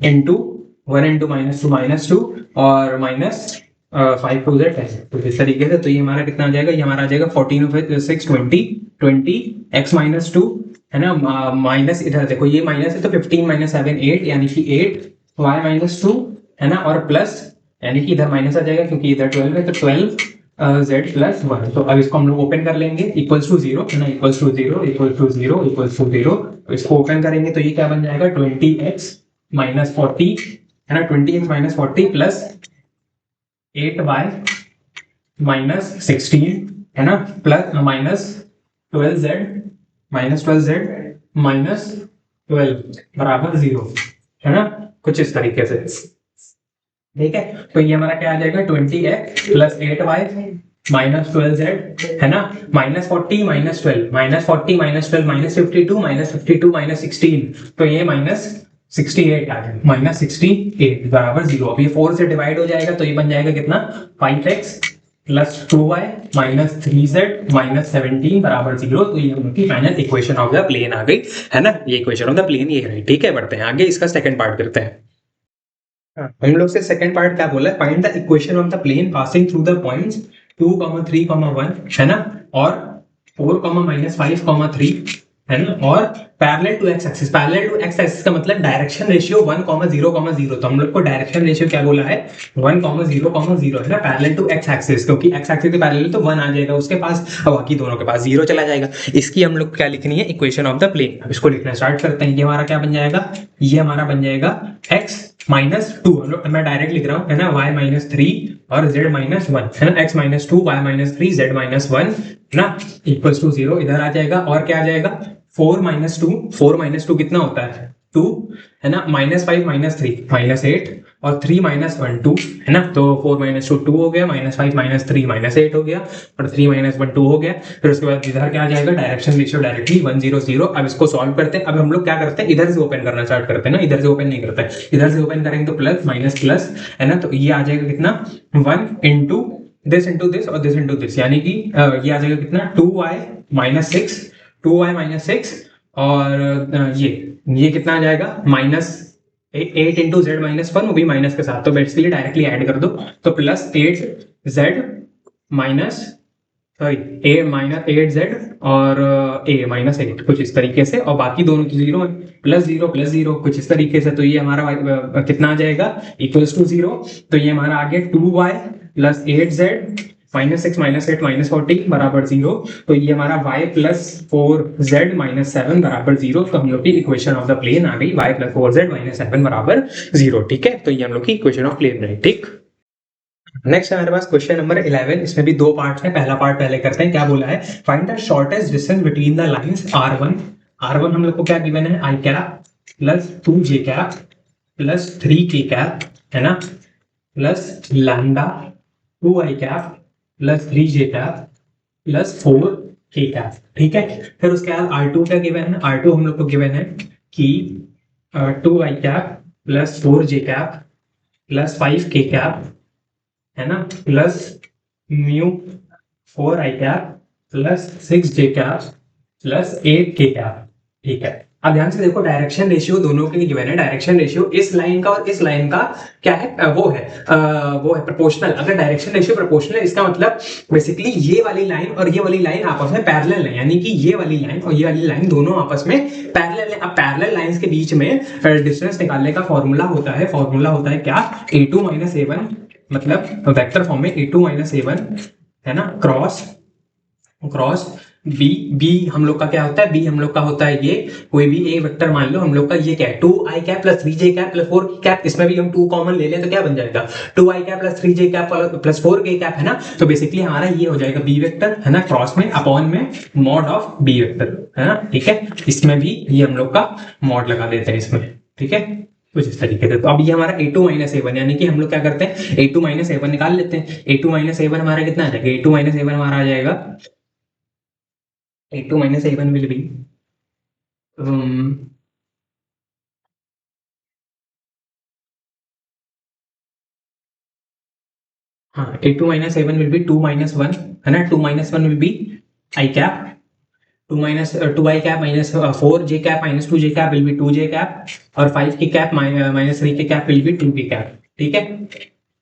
A: इंटू 1 × -2 और माइनस 5 2 10। तो इस तरीके से। तो ये हमारा कितना आ जाएगा, ये हमारा आ जाएगा 14 × 6 20 x - 2, है ना, माइनस इधर देखो ये माइनस है तो 15 - 7 8 यानी कि 8 y - 2, है ना, और प्लस यानी कि इधर माइनस आ जाएगा क्योंकि इधर 12 है तो 12 z + 1। तो अब इसको हम लोग ओपन कर लेंगे, इक्वल्स टू 0, है ना, equals to 0 equals to 0 equals to 0। तो इसको ओपन करेंगे तो ये क्या बन जाएगा, 20x - 40, है ना, 20x - 40 प्लस 8y - 16, है ना, प्लस माइनस 12z -12 बराबर 0, है ना, कुछ इस तरीके से। ठीक है, तो ये हमारा क्या आ जाएगा, 20x plus 8y minus 12z, है ना, -40 - 12 -40 - 12 -52 -52 -16, तो ये -68 आ जाएगा, -68 बराबर 0। अब ये 4 से डिवाइड हो जाएगा तो ये बन जाएगा कितना, 5x plus 2y minus 3z minus 17 बराबर 0। तो ये उनकी final equation of the plane आ गई, है ना, ये इक्वेशन ऑफ द प्लेन ये है। ठीक है, बढ़ते हैं आगे, इसका सेकंड पार्ट करते हैं। हम लोग से सेकंड पार्ट क्या बोला है, find the equation of the plane passing through the points 2, 3, 1, है ना, और 4, -5, 3, है ना, और parallel to x axis, parallel to x axis का मतलब डायरेक्शन रेशियो 1,0,0, तो हम लोग को डायरेक्शन रेशियो क्या बोला है 1,0,0 है ना, पैरेलल टू एक्स एक्सिस, क्योंकि एक्स एक्सिस के पैरेलल तो 1 आ जाएगा उसके पास और बाकी दोनों के पास 0 चला जाएगा। इसकी हम लोग क्या लिखनी है, इक्वेशन ऑफ द प्लेन। अब इसको लिखना स्टार्ट करते हैं। ये हमारा क्या बन जाएगा, ये हमारा बन जाएगा x -2, हम लोग, मैं डायरेक्ट लिख रहा हूँ है ना, y -3 और z -1 है ना, x -2 y -3 z -1 ना इक्वल्स टू 0 इधर आ जाएगा। और क्या आ जाएगा 4 - 2 कितना होता है 2 है ना, -5 -3 -8 और 3 - 1 2 है ना, तो 4 - 2 2 हो गया, -5 -3 -8 हो गया और 3 - 1 2 हो गया। फिर उसके बाद इधर क्या आ जाएगा, डायरेक्शन रेशियो डायरेक्टली 1 0 0। अब इसको सॉल्व करते हैं। अब हम लोग क्या करते हैं, इधर से ओपन करना स्टार्ट करते हैं ना, इधर से ओपन नहीं करते, इधर से ओपन करेंगे तो प्लस माइनस प्लस है ना, तो ये आ जाएगा कितना 1 इंटू दिस और दिस इंटू दिस, यानी कि ये आ जाएगा कितना 2y -6 और ये कितना आ जाएगा -8 इंटू जेड -1, वो भी माइनस के साथ, तो बेसिकली डायरेक्टली ऐड कर दो तो प्लस 8z माइनस -8z और a -8 कुछ इस तरीके से, और बाकी दोनों की 0 +0 कुछ इस तरीके से। तो ये हमारा कितना आ जाएगा इक्वल्स टू 0, तो ये हमारा आ गया 2y + 8z -6 -8 -40 बराबर 0। तो ये हमारा y + 4z -7 बराबर 0। तो हम लोग की इक्वेशन ऑफ द प्लेन आ गई y + 4z -7 बराबर 0। ठीक है, तो ये हम लोग की इक्वेशन ऑफ प्लेन रही। ठीक, नेक्स्ट है हमारे पास क्वेश्चन नंबर 11। इसमें भी 2 पार्ट्स हैं। पहला पार्ट पहले करते हैं। क्या बोला है, find the shortest distance between the lines r1 हम लोग को क्या गिवन है i cap + 2j cap + 3k cap है ना, plus lambda 2i cap + 3j cap + 4k cap. ठीक है, फिर उसके बाद r2 क्या गिवन है, r2 हम लोग को गिवन है कि 2i cap + 4j cap + 5k cap है ना, plus mu 4i cap + 6j cap + 8k cap. ठीक है, अब ध्यान से देखो, डायरेक्शन रेशियो दोनों के लिए गिवन है। डायरेक्शन रेशियो इस लाइन का और इस लाइन का क्या है, वो है प्रोपोर्शनल। अगर डायरेक्शन रेशियो प्रोपोर्शनल है, इसका मतलब बेसिकली ये वाली लाइन और ये वाली लाइन आपस में पैरेलल है, यानी कि ये वाली लाइन और ये वाली लाइन दोनों आपस में पैरेलल है। अब पैरेलल लाइंस के बीच में डिस्टेंस निकालने का फॉर्मूला होता है क्या, a2 - a1, मतलब वेक्टर फॉर्म में a2 - a1 है ना, क्रॉस b हम लोग का क्या होता है, b हम लोग का होता है ये कोई भी ए वेक्टर मान लो, हम लोग का ये क्या है 2i cap + 3j cap + 4k cap. इसमें भी हम 2 कॉमन ले लें तो क्या बन जाएगा 2i cap + 3j cap + 4k cap है ना। तो बेसिकली हमारा ये हो जाएगा b वेक्टर है ना, क्रॉस में अपॉन में मॉड ऑफ b वेक्टर है ना। ठीक है, इसमें भी ये हम लोग का मॉड लगा देते हैं इसमें। ठीक है, कुछ इस तरीके से। तो अब ये हमारा a2 - a1, यानी कि हम लोग क्या करते हैं a2 - a1 निकाल लेते हैं। a2 - a1 हमारा कितना आ जाएगा, a2 - a1 हमारा आ जाएगा a2 - a1 will be हाँ, a2 - a1 will be 2 - 1 है ना, 2 - 1 will be i cap 2i cap -4j cap -2j cap will be 2j cap और 5k cap -3k cap will be 2k cap. ठीक है,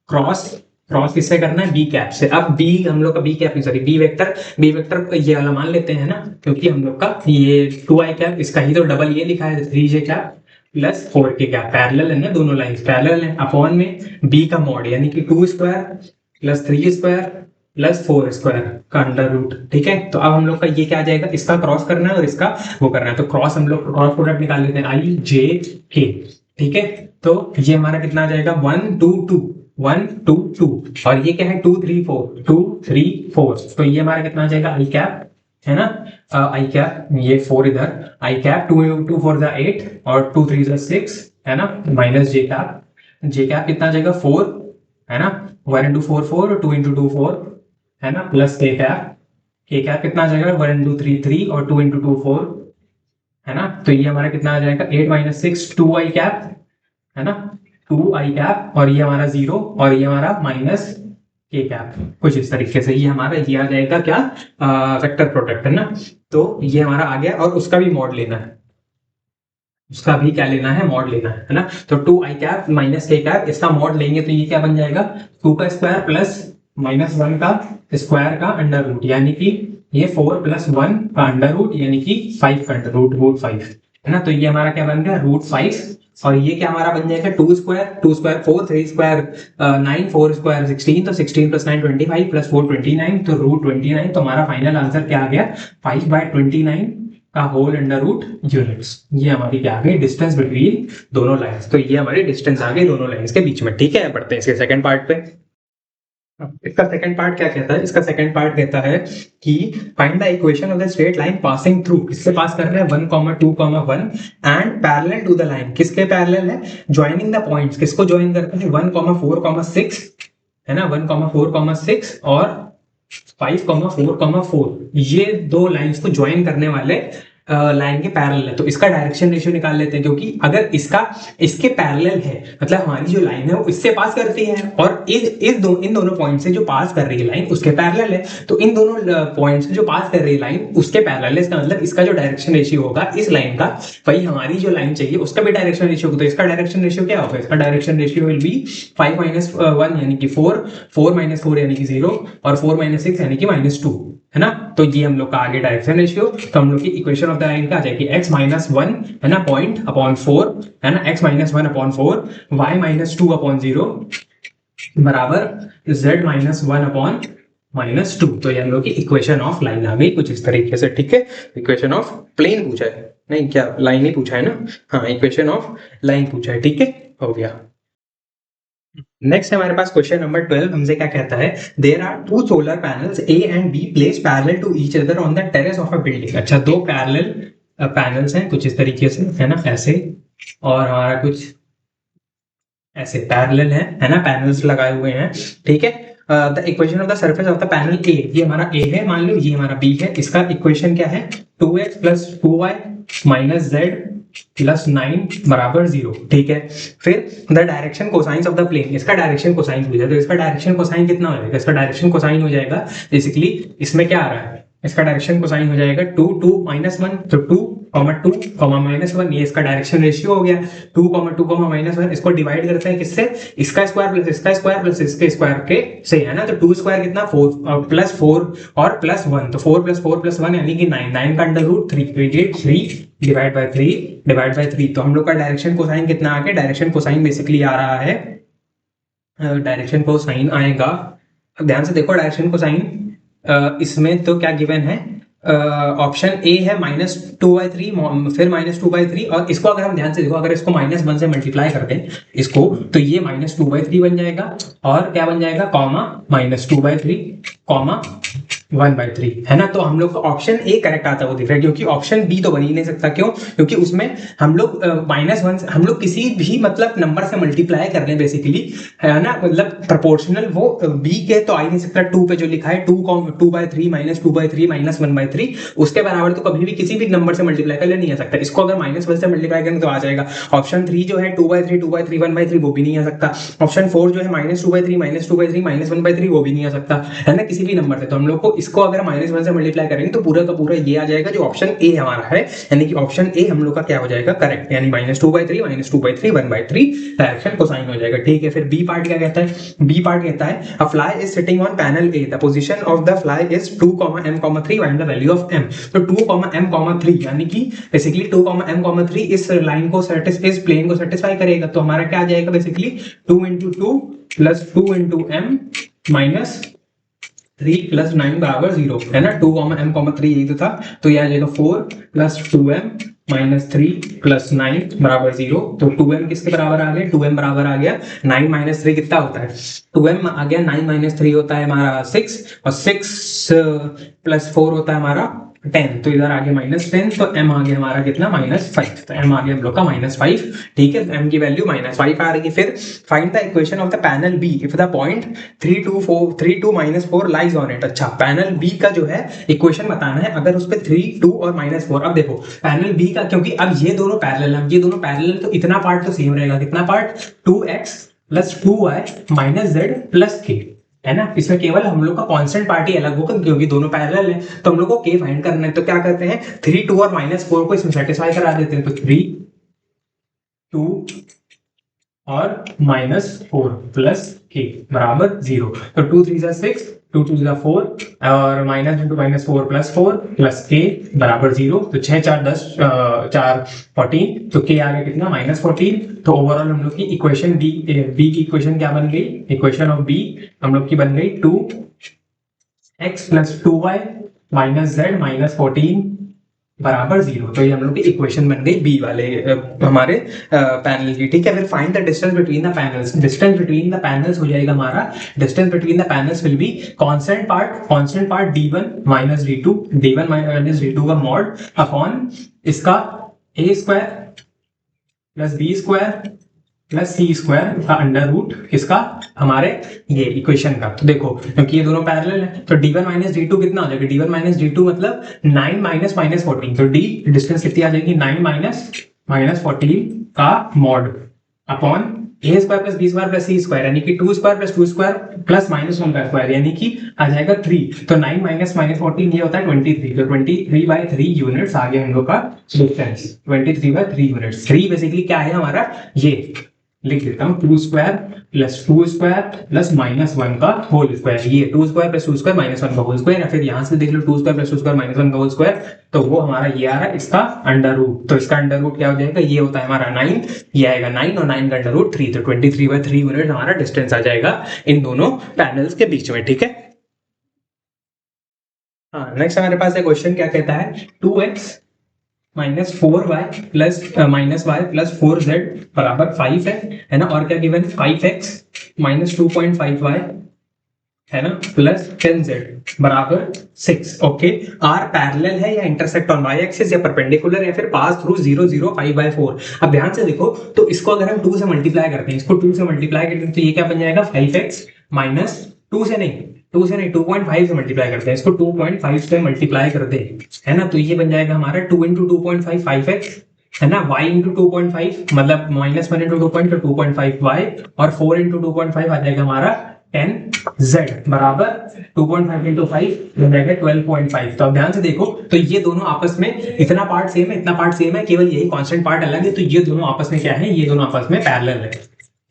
A: क्रॉस किससे करना है, बी कैप से। अब बी हम लोग का B cap sorry B vector ये वाला मान लेते हैं ना, क्योंकि हम लोग का ये 2i कैप इसका ही तो डबल ये लिखा है 3j cap + 4k cap, parallel है ना, दोनों लाइंस पैरेलल है। अपॉन में बी का मॉड यानी कि 2 स्क्वायर + 3 स्क्वायर + 4 स्क्वायर का अंडर रूट। ठीक है, तो अब हम लोग का ये क्या आ जाएगा, इसका क्रॉस करना है और इसका वो करना है, तो क्रॉस हम लोग क्रॉस प्रोडक्ट निकाल लेते हैं i j k। ठीक है, तो ये हमारा कितना आ जाएगा 1 2 2 1 2 2 और ये क्या है 2 3 4 2 3 4। तो ये हमारा कितना आ जाएगा i कैप है ना, i कैप ये 4 इधर i कैप 2 × 2 4 8 और 2 3 6 है ना, माइनस j कैप कितना आ जाएगा 4 है ना, 1 × 4 4 और 2 × 2 4 है ना, प्लस k कैप कितना आ जाएगा 1 × 3 3 और 2 × 2 4 है ना। तो ये हमारा कितना आ जाएगा 8 - 6 2i कैप है ना, 2i कैप और ये हमारा 0 और ये हमारा -k कैप। कुछ इस तरीके से ये हमारा ये आ जाएगा क्या, वेक्टर प्रोडक्ट है ना। तो ये हमारा आ गया और उसका भी मॉड लेना है, उसका भी क्या लेना है, मॉड लेना है ना। तो 2i कैप -k कैप इसका मॉड लेंगे तो ये क्या बन जाएगा 2 का स्क्वायर + -1 का स्क्वायर का अंडर रूट, यानी कि ये 4 + 1 का अंडर रूट यानी कि 5 का अंडर रूट, रूट 5 है ना। तो ये हमारा क्या बन गया, रूट 5। और ये क्या हमारा बन जाएगा, 2 स्क्वायर 4, 3 स्क्वायर 9, 4 स्क्वायर 16, तो 16 + 9 25 + 4 29, तो रूट 29। तो हमारा फाइनल आंसर क्या आ गया, 5/29 का होल अंडर रूट यूनिट्स। ये हमारी क्या आ गई, डिस्टेंस बिटवीन दोनों लाइंस। तो ये हमारी डिस्टेंस आ गई दोनों लाइंस के बीच में। ठीक है, बढ़ते हैं इसके सेकंड पार्ट पे। इसका सेकंड पार्ट क्या कहता है, इसका सेकंड पार्ट कहता है कि find the equation of the straight line passing through, किससे पास कर रहे हैं, 1, 2, 1 and parallel to the line, किसके पैरेलल है, ज्वाइनिंग द पॉइंट्स, किसको ज्वाइन करते हैं, 1, 4, 6 है ना, 1, 4, 6 और 5, 4, 4, ये दो लाइंस को ज्वाइन करने वाले लाइन के पैरेलल है। तो इसका डायरेक्शन रेशियो निकाल लेते हैं, क्योंकि अगर इसका इसके पैरेलल है मतलब हमारी जो लाइन है वो इससे पास करती है, और इन दोनों पॉइंट से जो पास कर रही है लाइन उसके पैरेलल है। तो इन दोनों पॉइंट से जो पास कर रही है लाइन उसके पैरेलल है, इसका मतलब इसका जो डायरेक्शन रेशियो होगा इस लाइन का, वही हमारी जो लाइन चाहिए उसका भी डायरेक्शन रेशियो होगा। तो इसका डायरेक्शन रेशियो क्या होगा, इसका डायरेक्शन रेशियो विल बी 5 - 1 यानी कि 4, 4 - 4 यानी कि 0, और 4 - 6 यानी कि -2 है ना। तो ये हम लोग का आगे डायरेक्शन रेशियो, तो हम लोग की इक्वेशन ऑफ द लाइन क्या आ जाएगी, x - 1 है ना, पॉइंट अपॉन 4 है ना, x - 1 अपॉन 4, y - 2 अपॉन 0 बराबर z - 1 अपॉन -2। तो ये हम लोग की इक्वेशन ऑफ लाइन आ गई कुछ इस तरीके से। ठीक है, इक्वेशन ऑफ प्लेन पूछा है, नहीं क्या लाइन ही पूछा है ना, हाँ इक्वेशन ऑफ लाइन पूछा है। ठीक है, हो गया। नेक्स्ट हमारे पास क्वेश्चन नंबर 12, हमसे क्या कहता है, there are 2 solar panels A and B place parallel to each other on the terrace of a building. अच्छा, दो पैरेलल पैनल्स हैं कुछ इस तरीके से है ना, ऐसे, और हमारा कुछ ऐसे पैरेलल है ना, पैनल्स लगाए हुए हैं। ठीक है, the equation of the surface of the panel A, ये हमारा A है मान लो, ये हमारा B है, इसका इक्वेशन क्या है, 2x + 2y - z + 9 बराबर 0। ठीक है, फिर the direction cosines of the plane, इसका डायरेक्शन कोसाइन पूछा, तो इसका डायरेक्शन कोसाइन कितना हो जाएगा, इसका डायरेक्शन कोसाइन हो जाएगा बेसिकली, इसमें क्या आ रहा है, इसका डायरेक्शन कोसाइन हो जाएगा 2, 2 - 1, तो 2, 2, -1, ये इसका डायरेक्शन रेशियो हो गया। 2, 2, -1, इसको डिवाइड करते हैं किससे, इसका स्क्वायर प्लस इसका स्क्वायर प्लस इसके स्क्वायर के से है ना। तो 2 स्क्वायर कितना, 4 + 4 और +1, तो 4 + 4 + 1 यानी कि 9, 9 का अंडर रूट 3, 3 डिवाइड बाय 3। तो हम लोग का डायरेक्शन कोसाइन कितना आ गया, डायरेक्शन कोसाइन बेसिकली आ रहा है, डायरेक्शन कोसाइन आएगा, ध्यान से देखो डायरेक्शन कोसाइन, इसमें तो क्या गिवन है, ऑप्शन ए है -2/3, फिर -2/3, और इसको अगर हम ध्यान से देखो, अगर इसको -1 से मल्टीप्लाई कर दें इसको, तो ये -2/3 बन जाएगा, और क्या बन जाएगा, कॉमा -2/3 कॉमा 1/3 है ना। तो हम लोग का ऑप्शन ए करेक्ट आता है वो दिख रहा है, क्योंकि ऑप्शन बी तो बन ही नहीं सकता। क्यों, क्योंकि उसमें हम लोग -1 हम लोग किसी भी मतलब नंबर से मल्टीप्लाई कर रहे हैं बेसिकली है ना, मतलब प्रोपोर्शनल, वो बी के तो आ ही नहीं सकता। 2 पे जो लिखा है 2/3 -2/3 -1/3, उसके बराबर तो कभी भी किसी भी नंबर से मल्टीप्लाई कर ले नहीं आ सकता। इसको अगर -1 से मल्टीप्लाई करेंगे तो आ जाएगा। ऑप्शन 3 जो है 2/3 2/3 1/3, वो भी नहीं आ सकता। ऑप्शन 4 जो है -2/3 -2/3 -1/3, वो भी नहीं आ सकता है ना, किसी भी नंबर से। तो हम लोग को इसको अगर -1 से मल्टीप्लाई करेंगे तो पूरा का पूरा ये आ जाएगा जो ऑप्शन ए हमारा है, यानी कि ऑप्शन ए हम लोग का क्या हो जाएगा, करेक्ट, यानी -2/3 -2/3 1/3 डायरेक्शन कोसाइन हो जाएगा। ठीक है, फिर बी पार्ट क्या कहता है, बी पार्ट कहता है अ fly is sitting on panel A, the position of the fly is 2, m, 3 find the value of m। तो 2, m, 3 यानी कि बेसिकली 2, m, 3 इस लाइन को इस प्लेन को सेटिस्फाई करेगा। तो हमारा क्या आ जाएगा बेसिकली 2 × 2 + 2 × m -3 + 9 बराबर 0 है ना। 2, m, 3 यही तो था, तो यह आ जाएगा 4 + 2m -3 + 9 बराबर 0। तो 2m किसके बराबर आ गया, 2m बराबर आ गया 9 - 3 कितना होता है, 2m आ गया 9 - 3 होता है हमारा 6, और 6 + 4 होता है हमारा 10, तो इधर आ गया -10, तो m आ गया हमारा कितना, -5, तो m आ गया हम लोग का -5। ठीक है, m की वैल्यू -5 आ रही है। फिर find the equation of the panel B if the point 3, 2, 4 lies on it. अच्छा, पैनल बी का जो है इक्वेशन बताना है, अगर उस पर 3, 2 और -4, अब देखो पैनल बी का, क्योंकि अब ये दोनों पैरेलल है, ये दोनों पैरेलल, तो इतना पार्ट तो सेम रहेगा, कितना part, 2x + 2y - z + k है ना। इसमें केवल हम लोग का कांस्टेंट पार्ट ही अलग होगा, क्योंकि दोनों पैरेलल है, तो हम लोग को k फाइंड करना है। तो क्या करते हैं, 3, 2 और -4 को इसमें सेटिस्फाई करा देते हैं। तो 3, 2 और -4 + k बराबर 0। तो 2, 3 = 6 2 2 ज़ा 4 और माइनस इंटू माइनस 4 प्लस के बराबर 0। तो 6 4 10 4 14, तो के आ गया कितना -14। तो ओवरऑल हम लोग की इक्वेशन बी की इक्वेशन क्या बन गई, इक्वेशन ऑफ बी हम लोग की बन गई 2x + 2y - z - 14 बराबर 0। तो ये हम लोग की इक्वेशन बन गई बी वाले हमारे पैनल की। ठीक है, फिर find the distance between the panels. Distance between the panels हो जाएगा हमारा, distance between the panels will be constant part d1 - d2 का मॉड अपॉन इसका a² + b² + c² का अंडर रूट किसका, हमारे ये इक्वेशन का। तो देखो क्योंकि ये दोनों पैरेलल है तो d1 - d2 कितना हो जाएगा, d1 - d2 मतलब 9 - -14। तो d डिस्टेंस कितनी आ जाएगी, 9 - -14 का mod upon a² + b² + c² यानी कि 2² + 2² + -1 का स्क्वायर यानी कि आ जाएगा 3। तो 9 - -14 ये होता है 23। तो 23/3 यूनिट्स आ गया हम लोग का डिस्टेंस, 23/3 यूनिट्स। 3 बेसिकली क्या है हमारा, ये लिख देता हूँ 2² + 2² + -1 का होल स्क्वायर। ये 2² + 2² - 1 का होल स्क्वायर, या फिर यहां से देख लो 2² + 2² - 1 का होल स्क्वायर। तो वो हमारा ये आ रहा है इसका अंडर रूट। तो इसका अंडर रूट क्या हो जाएगा, ये होता है हमारा 9, ये आएगा 9 और 9 का अंडर रूट 3। तो 23/3 यूनिट हमारा डिस्टेंस आ जाएगा इन दोनों पैनल्स के बीच में। ठीक है, हाँ नेक्स्ट हमारे पास एक क्वेश्चन क्या कहता है, 2x - 4y + -y + 4z बराबर 5 है ना। और क्या गिवन, 5x - 2.5y है ना प्लस 10z बराबर 6। ओके, आर पैरेलल है या इंटरसेक्ट ऑन y एक्सिस या परपेंडिकुलर या फिर पास थ्रू 0 0 5/4। अब ध्यान से देखो, तो इसको अगर हम 2 से मल्टीप्लाई करते हैं, इसको 2 से मल्टीप्लाई करते हैं तो ये क्या बन जाएगा 5x माइनस 2 से नहीं 2.5 से मल्टीप्लाई करते हैं, इसको 2.5 से मल्टीप्लाई कर दे है ना। तो ये बन जाएगा हमारा 2 × 2.5 5x है ना, y × 2.5 मतलब -1 × 2.5 2.5y और 4 × 2.5 आ जाएगा हमारा 10z बराबर 2.5 × 5 हो जाएगा 12.5। तो अब ध्यान से देखो, तो ये दोनों आपस में इतना पार्ट सेम है, इतना पार्ट सेम है, केवल यही कांस्टेंट पार्ट अलग है। तो ये दोनों आपस में क्या है, ये दोनों आपस में पैरेलल है,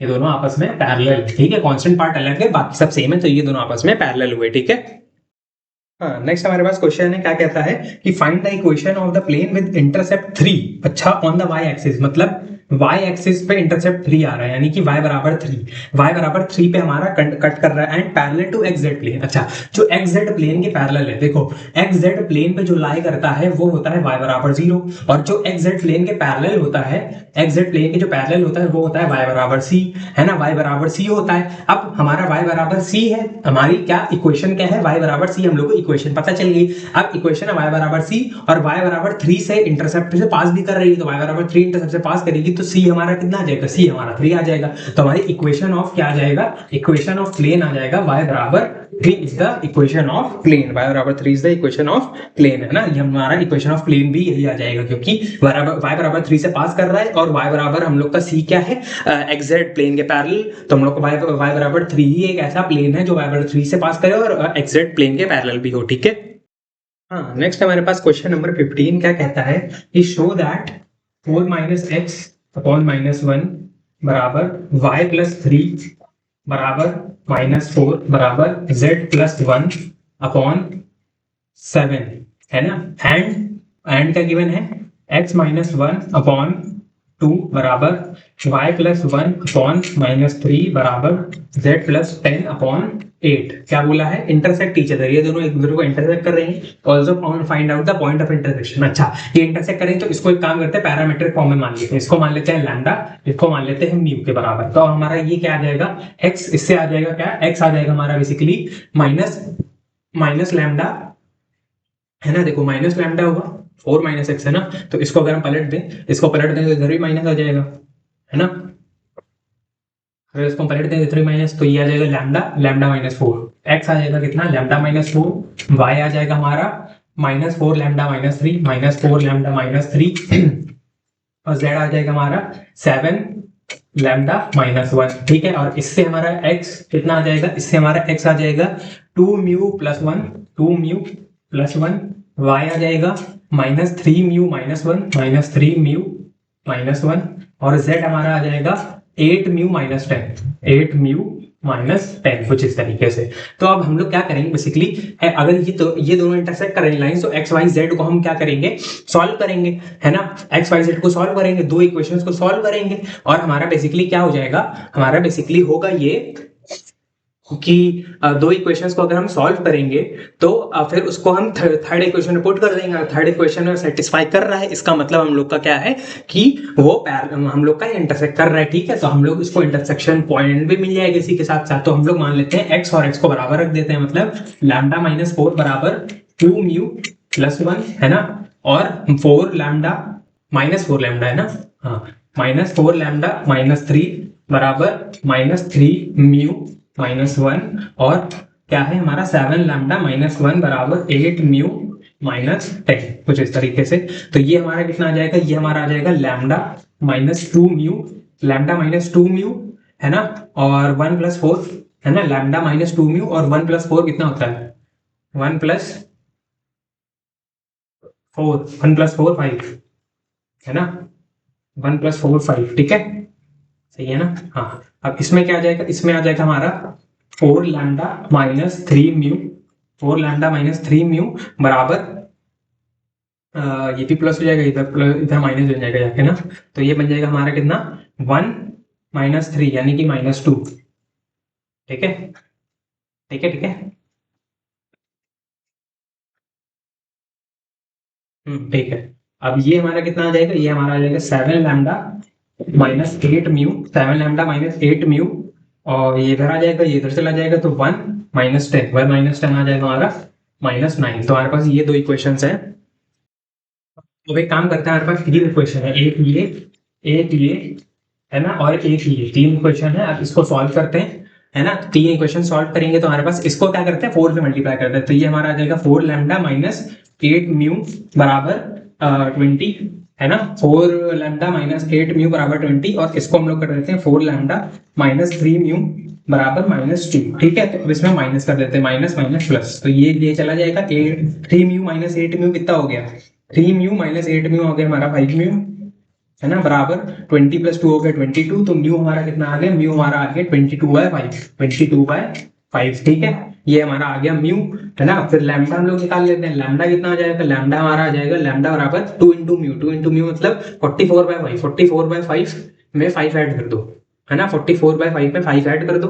A: ये दोनों आपस में पैरेलल है। ठीक है, कांस्टेंट पार्ट अलग है, बाकी सब सेम है, तो ये दोनों आपस में पैरेलल हुए। ठीक है, हाँ नेक्स्ट हमारे पास क्वेश्चन है, क्या कहता है कि find the equation of the plane with intercept 3। अच्छा, ऑन द y एक्सिस मतलब y एक्सिस पे इंटरसेप्ट 3 आ रहा है, यानी कि y बराबर 3 पे हमारा कट कर रहा है and parallel to xz plane. अच्छा, जो xz प्लेन के पैरेलल है, देखो xz प्लेन पे जो लाई करता है वो होता है y बराबर 0, और जो xz प्लेन के पैरेलल होता है, xz प्लेन के जो पैरेलल होता है वो होता है y बराबर c है ना, y बराबर c होता है। अब हमारा y बराबर c है, हमारी क्या इक्वेशन क्या है, y बराबर c, हम लोग को इक्वेशन पता चल गई। अब इक्वेशन है y बराबर c और y बराबर 3 से इंटरसेप्ट से पास भी कर रही है, तो y बराबर 3 इंटरसेप्ट से पास करेगी तो c हमारा कितना आ जाएगा, c हमारा 3 आ जाएगा। तो हमारी इक्वेशन ऑफ क्या आ जाएगा, इक्वेशन ऑफ प्लेन आ जाएगा y बराबर 3 is the equation of plane, y बराबर 3 is the equation of plane है ना। ये हमारा इक्वेशन ऑफ प्लेन भी यही आ जाएगा, क्योंकि y बराबर 3 से पास कर रहा है और y बराबर हम लोग का c क्या है, xz प्लेन के पैरेलल। तो हम लोग को y बराबर 3 ही एक ऐसा प्लेन है जो y बराबर 3 से पास करे और xz प्लेन के पैरेलल भी हो। ठीक है, हाँ नेक्स्ट हमारे पास क्वेश्चन नंबर 15 क्या कहता है कि शो दैट 4 - x अपॉन -1 बराबर y + 3 बराबर -4 बराबर z + 1 अपॉन 7 है ना। एंड का गिवन है x - 1 अपॉन 2 बराबर y + 1 अपॉन -3 बराबर z + 10 अपॉन 8। क्या बोला है, इंटरसेक्ट ईच अदर, ये दोनों एक दूसरे को इंटरसेक्ट कर रहे हैं। Also find out the point of intersection. अच्छा, ये इंटरसेक्ट करें तो इसको एक काम करते हैं, पैरामीट्रिक फॉर्म में मान लेते हैं, इसको मान लेते हैं लैम्डा, इसको मान लेते हैं म्यू के बराबर। तो हमारा ये क्या आ जाएगा, x इससे आ जाएगा क्या, x आ जाएगा हमारा बेसिकली माइनस लैम्डा है ना। देखो माइनस लैम्डा होगा 4 - x है ना, तो इसको अगर हम पलट दें, इसको पलट दें तो इधर भी माइनस आ जाएगा है ना। अगर इसको पलट दें इधर भी माइनस, तो ये आ जाएगा लैम्डा -4, x आ जाएगा कितना, लैम्डा -4, y आ जाएगा हमारा -4 लैम्डा -3 -4 लैम्डा -3 और z आ जाएगा हमारा 7 लैम्डा -1। ठीक है, और इससे हमारा x कितना आ जाएगा, इससे हमारा x आ जाएगा 2μ + 1 2μ + 1, y आ जाएगा -3μ - 1 -3μ - 1 और z हमारा आ जाएगा 8μ - 10 8μ -10 कुछ इस तरीके से। तो अब हम लोग क्या करेंगे बेसिकली, अगर ये दोनों इंटरसेक्ट कर रहे हैं लाइन, तो एक्स वाई जेड को हम क्या करेंगे, सॉल्व करेंगे, है ना। एक्स वाई जेड को सॉल्व करेंगे, दो इक्वेशंस को सॉल्व करेंगे, और हमारा बेसिकली क्या हो जाएगा, हमारा बेसिकली होगा ये कि दो इक्वेशंस को अगर हम सॉल्व करेंगे तो फिर उसको हम थर्ड इक्वेशन में पुट कर देंगे। थर्ड इक्वेशन में सेटिस्फाई कर रहा है, इसका मतलब हम लोग का क्या है कि वो हम लोग का इंटरसेक्ट कर रहा है, ठीक है। तो हम लोग इसको इंटरसेक्शन पॉइंट भी मिल जाएगा इसी के साथ साथ। तो हम लोग मान लेते हैं एक्स और एक्स को बराबर रख देते हैं, मतलब लैम्डा माइनस 4 बराबर 2 म्यू प्लस 1, है ना, और 4 लैम्डा माइनस 4 लैम्डा, है ना, हाँ, माइनस 4 लैम्डा माइनस 3 बराबर -3 म्यू -1, और क्या है हमारा 7 लैम्डा -1 बराबर 8 म्यू -10, कुछ इस तरीके से। तो ये हमारा कितना आ जाएगा, ये हमारा आ जाएगा लैम्डा -2 म्यू, लैम्डा -2 म्यू, है ना, और 1 + 4, है ना, लैम्डा -2 म्यू और 1 + 4 कितना होता है, 1 + 4, 1 + 4 5, है ना, 1 + 4 5, ठीक है, सही है ना। हाँ, अब इसमें क्या आ जाएगा, इसमें आ जाएगा हमारा 4 लैम्डा -3 म्यू, 4 लैम्डा -3 म्यू बराबर ये भी प्लस हो जाएगा, इधर प्लस इधर माइनस हो जाएगा जाके ना। तो ये बन जाएगा हमारा कितना, 1 -3 यानी कि -2, ठीक है, ठीक है, ठीक है, ठीक है। अब ये हमारा कितना आ जाएगा, ये हमारा आ जाएगा 7 लैम्डा -8 म्यू, 7 लैम्डा -8 म्यू, और ये इधर आ जाएगा, ये इधर चला जाएगा, तो 1 -10, 1 -10 आ जाएगा हमारा -9। तो हमारे पास ये दो इक्वेशंस हैं। तो एक काम करते हैं, हमारे पास तीन इक्वेशन है, एक ये, है ना, और एक ये, तीन इक्वेशन है। अब इसको सॉल्व करते हैं, है ना। तीन इक्वेशन सॉल्व करेंगे तो हमारे पास, इसको क्या करते हैं, 4 से मल्टीप्लाई करते हैं। तो ये हमारा आ जाएगा 4 लैम्डा -8 म्यू बराबर 20, है ना, 4 लैम्डा -8 म्यू बराबर 20, और इसको हम लोग कर देते हैं 4 लैम्डा -3 म्यू बराबर -2, ठीक है। तो अब इसमें माइनस कर देते हैं, माइनस माइनस प्लस, तो ये चला जाएगा 3 म्यू -8 म्यू कितना हो गया, 3 म्यू -8 म्यू हो गया हमारा 5 म्यू, है ना, बराबर 20 + 2 हो गया 22। तो म्यू हमारा कितना आ गया, म्यू हमारा आ गया 22/5, 22/5, ठीक है। ये हमारा आ गया म्यू, है ना। फिर लैम्डा हम लोग निकाल लेते हैं, लैम्डा कितना आ जाएगा, लैम्डा हमारा आ जाएगा लैम्डा बराबर 2 × म्यू, 2 × म्यू मतलब 44/5, 44/5 में 5 ऐड कर दो, है ना, 44/5 में 5 ऐड कर दो।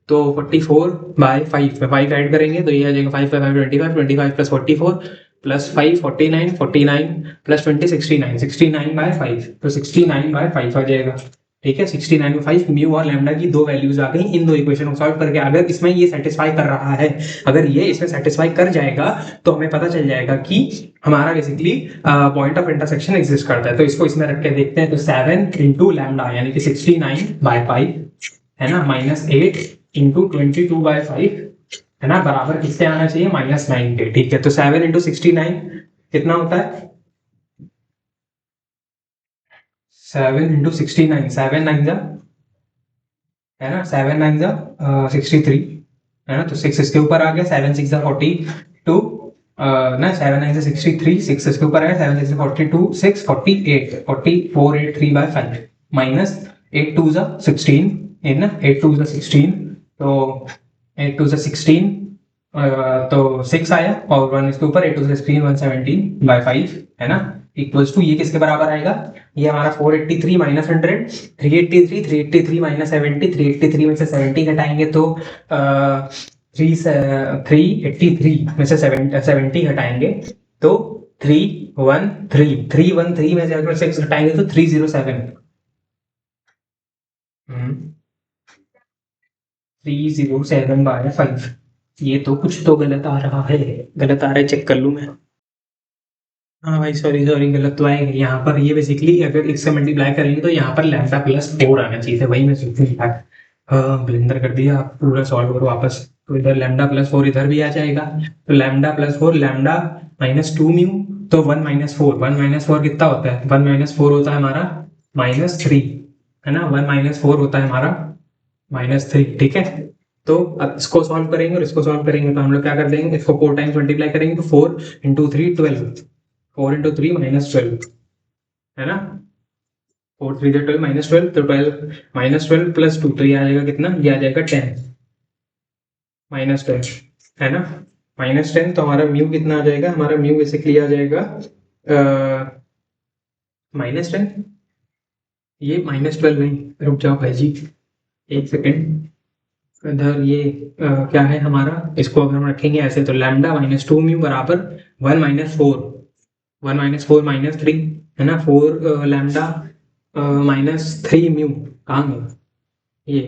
A: तो 44/5 में 5 ऐड करेंगे तो ये आ जाएगा 5/5 25, 25 + 44 + 5 49, 49 + 20 69, 69/5, तो 69/5 आ जाएगा, ठीक है। 69/5 म्यू और लैम्डा की दो वैल्यूज आ गई इन दो इक्वेशन को सॉल्व करके। अगर इसमें ये सेटिस्फाई कर रहा है, अगर ये इसमें सेटिस्फाई कर जाएगा, तो हमें पता चल जाएगा कि हमारा basically point of intersection exist करता है। तो इसको इसमें रख के देखते हैं। तो 7 × लैम्डा यानी कि 69/5, है ना, -8 × 22/5, है ना, बराबर किससे आना चाहिए, -9 के, ठीक है। तो 7 × 69 कितना होता है, 7 × 69, 7 9 जा, है ना, 7 9 जा 63, है ना। तो 6 इसके ऊपर आ गया, 7 6 जा 42, ना 7 9 जा 63, 6 इसके ऊपर आया, 7 6 42, 6 48, 44/8 माइनस 8 2 जा 16, है ना, 8 2 जा 16, तो 8 2 जा 16, तो 6 आया, और 1 इसके ऊपर 8 2 जा 16, 117/5, है ना, इक्वल्स टू ये किसके बराबर आएगा, ये हमारा 483 - 100, 383, 383 - 70, 383 में से 70 घटाएंगे तो 383 में से 70 घटाएंगे तो 313, 313 में से अगर 6 घटाएंगे तो 307, 307/5। ये तो कुछ तो गलत आ रहा है, गलत आ रहा है, चेक कर लूं मैं। हाँ भाई, सॉरी सॉरी, गलत तो आएगा यहाँ पर। ये बेसिकली अगर इससे मल्टीप्लाई करेंगे तो यहाँ पर लैम्डा +4 आना चाहिए था, वही मैं सोच रहा था। हाँ, ब्लेंडर कर दिया, आप पूरा सॉल्व करो वापस। तो इधर लैम्डा +4 इधर भी आ जाएगा। तो लैम्डा +4, लैम्डा -2 म्यू, तो 1 - 4, 1 - 4 कितना होता है, 1 - 4 होता है हमारा -3, है ना, 1 - 4 होता है हमारा -3, ठीक है। तो अब इसको सॉल्व करेंगे और इसको सॉल्व करेंगे तो हम लोग क्या कर देंगे, इसको 4 टाइम्स मल्टीप्लाई करेंगे तो 4 × 3 12, 4 × 3 -12, है ना, 4 3 12 -12, तो 12 -12 + 2, तो ये आ जाएगा कितना, ये आ जाएगा 10,
B: -10 है ना, -10 तो हमारा म्यू कितना आ जाएगा, हमारा म्यू बेसिकली आ जाएगा -10, ये -12 नहीं, रुक जाओ भाई जी एक सेकेंड। इधर ये क्या है हमारा, इसको अगर हम रखेंगे ऐसे तो लैम्डा -2 म्यू बराबर 1 -4, 1 -4 -3 है ना, 4 लैम्डा -3 म्यू कहाँ गया ये,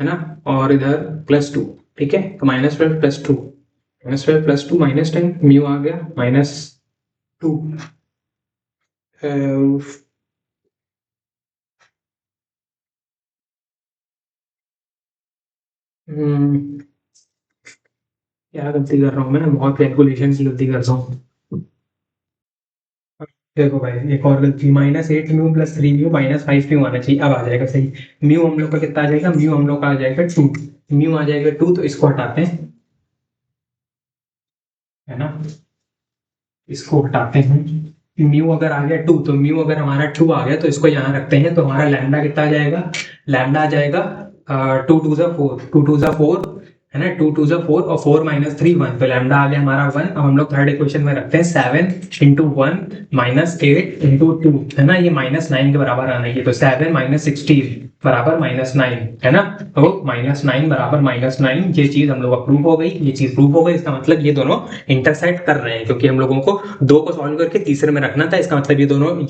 B: है ना, और इधर +2, ठीक है, तो -12 +2, -12 +2 -10 म्यू आ गया -2। क्या गलती कर रहा हूँ मैं, बहुत कैलकुलेशन की गलती करता हूँ। देखो भाई एक और गलती, -8 म्यू +3 म्यू -5 म्यू आना चाहिए, अब आ जाएगा सही। म्यू हम लोग का कितना आ जाएगा, म्यू हम लोग का आ जाएगा 2, म्यू आ जाएगा 2, तो इसको हटाते हैं, है ना, इसको हटाते हैं। म्यू अगर आ गया 2, तो म्यू अगर हमारा 2 आ गया तो इसको यहाँ रखते हैं, तो हमारा लैम्डा कितना आ जाएगा, लैम्डा आ जाएगा 2 2 4, 2 2 4 है ना, 2 2 4 और 4 -3 1, तो लैम्डा आ गया हमारा 1। अब हम लोग थर्ड इक्वेशन में रखते हैं 7 × 1 -8 × 2 है ना, ये -9 के बराबर आना है, तो 7 -16 बराबर -9 है ना, तो -9 बराबर -9, ये चीज हम लोग प्रूव हो गई, ये चीज प्रूव हो गई। इसका मतलब ये दोनों इंटरसेक्ट कर रहे हैं, क्योंकि हम लोगों को 2 को सॉल्व करके तीसरे में रखना था। इसका मतलब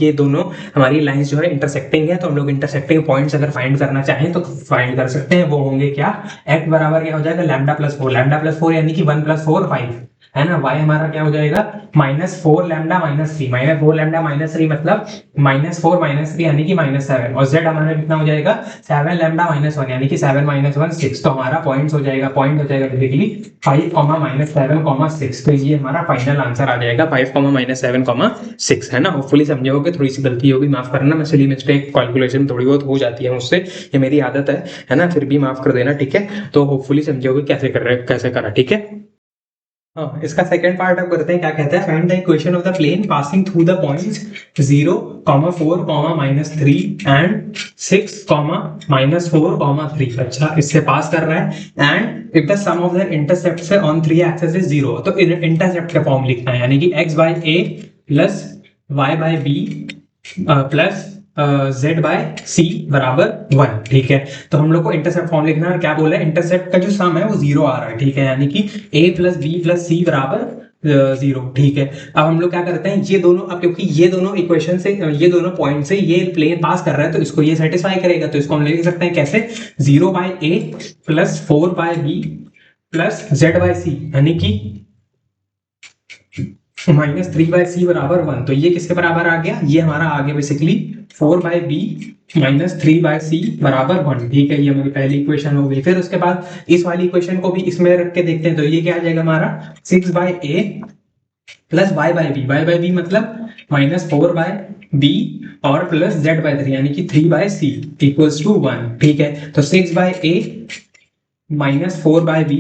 B: ये दोनों हमारी लाइंस जो है इंटरसेक्टिंग है, तो हम लोग इंटरसेक्टिंग पॉइंट्स अगर फाइंड करना चाहें तो फाइंड कर सकते हैं। वो होंगे क्या, x बराबर क्या हो जाएगा, लैम्डा+4 यानी कि 1 + 4 5 है ना, y हमारा क्या हो जाएगा -4 लैम्डा -3, -4 लैम्डा -3 मतलब -4 -3 यानी कि -7, और z हमारा कितना हो जाएगा 7 लैम्डा -1 यानी कि 7 -1 6, तो हमारा पॉइंट हो जाएगा बेसिकली 5, -7, 6, तो ये हमारा फाइनल आंसर आ जाएगा 5, -7, 6 है ना। होपफुली समझे होगे, थोड़ी सी गलती होगी माफ करना, मैं सिली मिस्टेक कैलकुलेशन थोड़ी बहुत हो जाती है मुझसे, ये मेरी आदत है ना, फिर भी माफ कर देना, ठीक है। तो होपफुली समझे होगे कैसे करा, ठीक है। हाँ, इसका सेकंड पार्ट अब करते हैं, क्या कहता है, find the equation of the plane passing through the points 0, 4, -3 and 6, -4, 3। अच्छा, इससे पास कर रहा है, and if the sum of the intercepts on 3 axis is 0, तो इंटरसेप्ट का फॉर्म लिखना है, यानी कि x/a plus y/b plus z/c बराबर 1, ठीक है। तो हम लोग को इंटरसेप्ट फॉर्म लिखना है, क्या बोला है, इंटरसेप्ट का जो सम है वो 0 आ रहा है, ठीक है, यानी कि a + b + c बराबर 0, ठीक है। अब हम लोग क्या करते हैं, ये दोनों, अब क्योंकि ये दोनों इक्वेशन से, ये दोनों पॉइंट से ये प्लेन पास कर रहा है, तो इसको ये सेटिस्फाई करेगा, तो इसको हम लिख सकते हैं कैसे, 0/a plus 4/b plus z/c यानी कि -3/c बराबर 1, तो ये किसके बराबर आ गया, ये हमारा आ गया बेसिकली 4/b -3/c बराबर 1, ठीक है, ये हमारी पहली इक्वेशन हो गई। फिर उसके बाद इस वाली इक्वेशन को भी इसमें रख के देखते हैं, तो ये क्या आ जाएगा हमारा 6/a प्लस y/b मतलब -4/b और प्लस z/3 यानी कि 3/c इक्वल्स टू 1, ठीक है। तो 6/a -4/b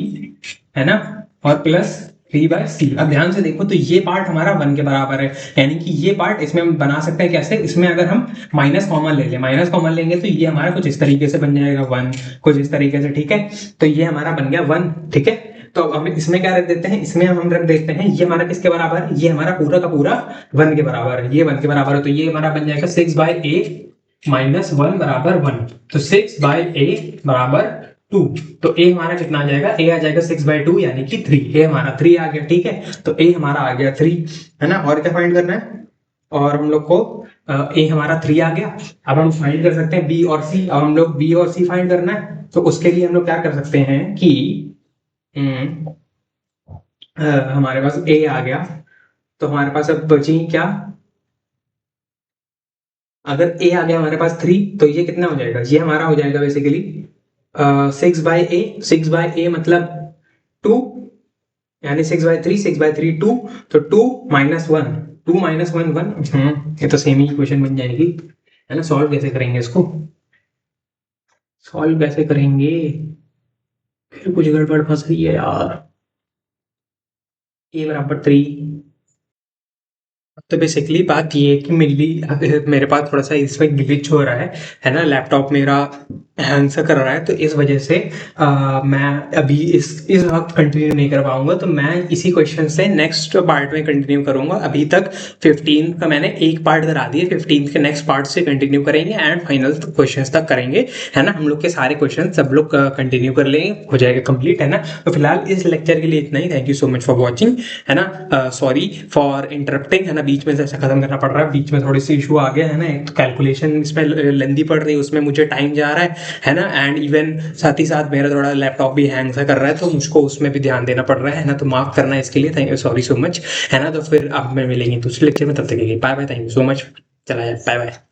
B: है ना, और प्लस 3/c। अब ध्यान से देखो, तो ये पार्ट हमारा 1 के बराबर है, यानी कि ये पार्ट इसमें हम बना सकते हैं कैसे, इसमें अगर हम माइनस कॉमन ले लें, माइनस कॉमन लेंगे तो ये हमारा कुछ इस तरीके से बन जाएगा 1, कुछ इस तरीके से, ठीक है। तो ये हमारा बन गया 1, ठीक है। तो हम इसमें क्या रख देते हैं, इसमें हम रख देते हैं, ये हमारा किसके बराबर है, ये हमारा पूरा का पूरा 1 के बराबर है, ये 1 के बराबर है, तो ये हमारा बन जाएगा 6/a -1 बराबर 1, तो 6/a बराबर 2, तो a हमारा कितना आ जाएगा, a आ जाएगा 6/2 यानी कि 3, a हमारा 3 आ गया, ठीक है। तो a हमारा आ गया 3 है ना, और क्या फाइंड करना है, और हम लोग को a हमारा 3 आ गया। अब हम फाइंड कर सकते हैं b और c, अब हम लोग b और c फाइंड करना है, तो उसके लिए हम लोग क्या कर सकते हैं कि हमारे पास a आ गया, तो हमारे पास अब बची क्या, अगर a आ गया हमारे पास 3, तो ये कितना हो जाएगा, ये हमारा हो जाएगा बेसिकली 6/a मतलब 2, यानी 6/3 6/3 2, तो 2 - 1 2 - 1 1, ये तो सेम ही इक्वेशन बन जाएगी, है ना। सॉल्व कैसे करेंगे इसको, सॉल्व कैसे करेंगे, फिर कुछ गड़बड़ फंस रही है यार, a बराबर 3। तो बेसिकली बात ये है कि मेरे पास थोड़ा सा इसमें ग्लिच हो रहा है ना, लैपटॉप मेरा हैंग सा कर रहा है, तो इस वजह से मैं अभी इस वक्त कंटिन्यू नहीं कर पाऊंगा। तो मैं इसी क्वेश्चन से नेक्स्ट पार्ट में कंटिन्यू करूंगा। अभी तक 15 का मैंने एक पार्ट करा दिया, 15 के नेक्स्ट पार्ट से कंटिन्यू करेंगे एंड फाइनल क्वेश्चंस तक करेंगे, है ना। हम लोग के सारे क्वेश्चन सब लोग कंटिन्यू कर लेंगे, हो जाएगा कंप्लीट, है ना। तो फिलहाल इस लेक्चर के लिए इतना ही। Thank you so much for watching, है ना। सॉरी फॉर इंटरप्टिंग, है ना, बीच में से ऐसा खत्म करना पड़ रहा है, बीच में थोड़ी सी इशू आ गया, है ना। एक तो कैलकुलेशन इसमें लेंदी पड़ रही है, उसमें मुझे टाइम जा रहा है ना। एंड इवन साथ ही साथ मेरा थोड़ा लैपटॉप भी हैंग सा कर रहा है, तो मुझको उसमें भी ध्यान देना पड़ रहा है ना। तो माफ करना इसके लिए, thank you, sorry so much, है ना। तो फिर अब मैं मिलेंगे दूसरे लेक्चर में, तब तक के लिए bye bye, thank you so much, चला जाए, बाय बाय।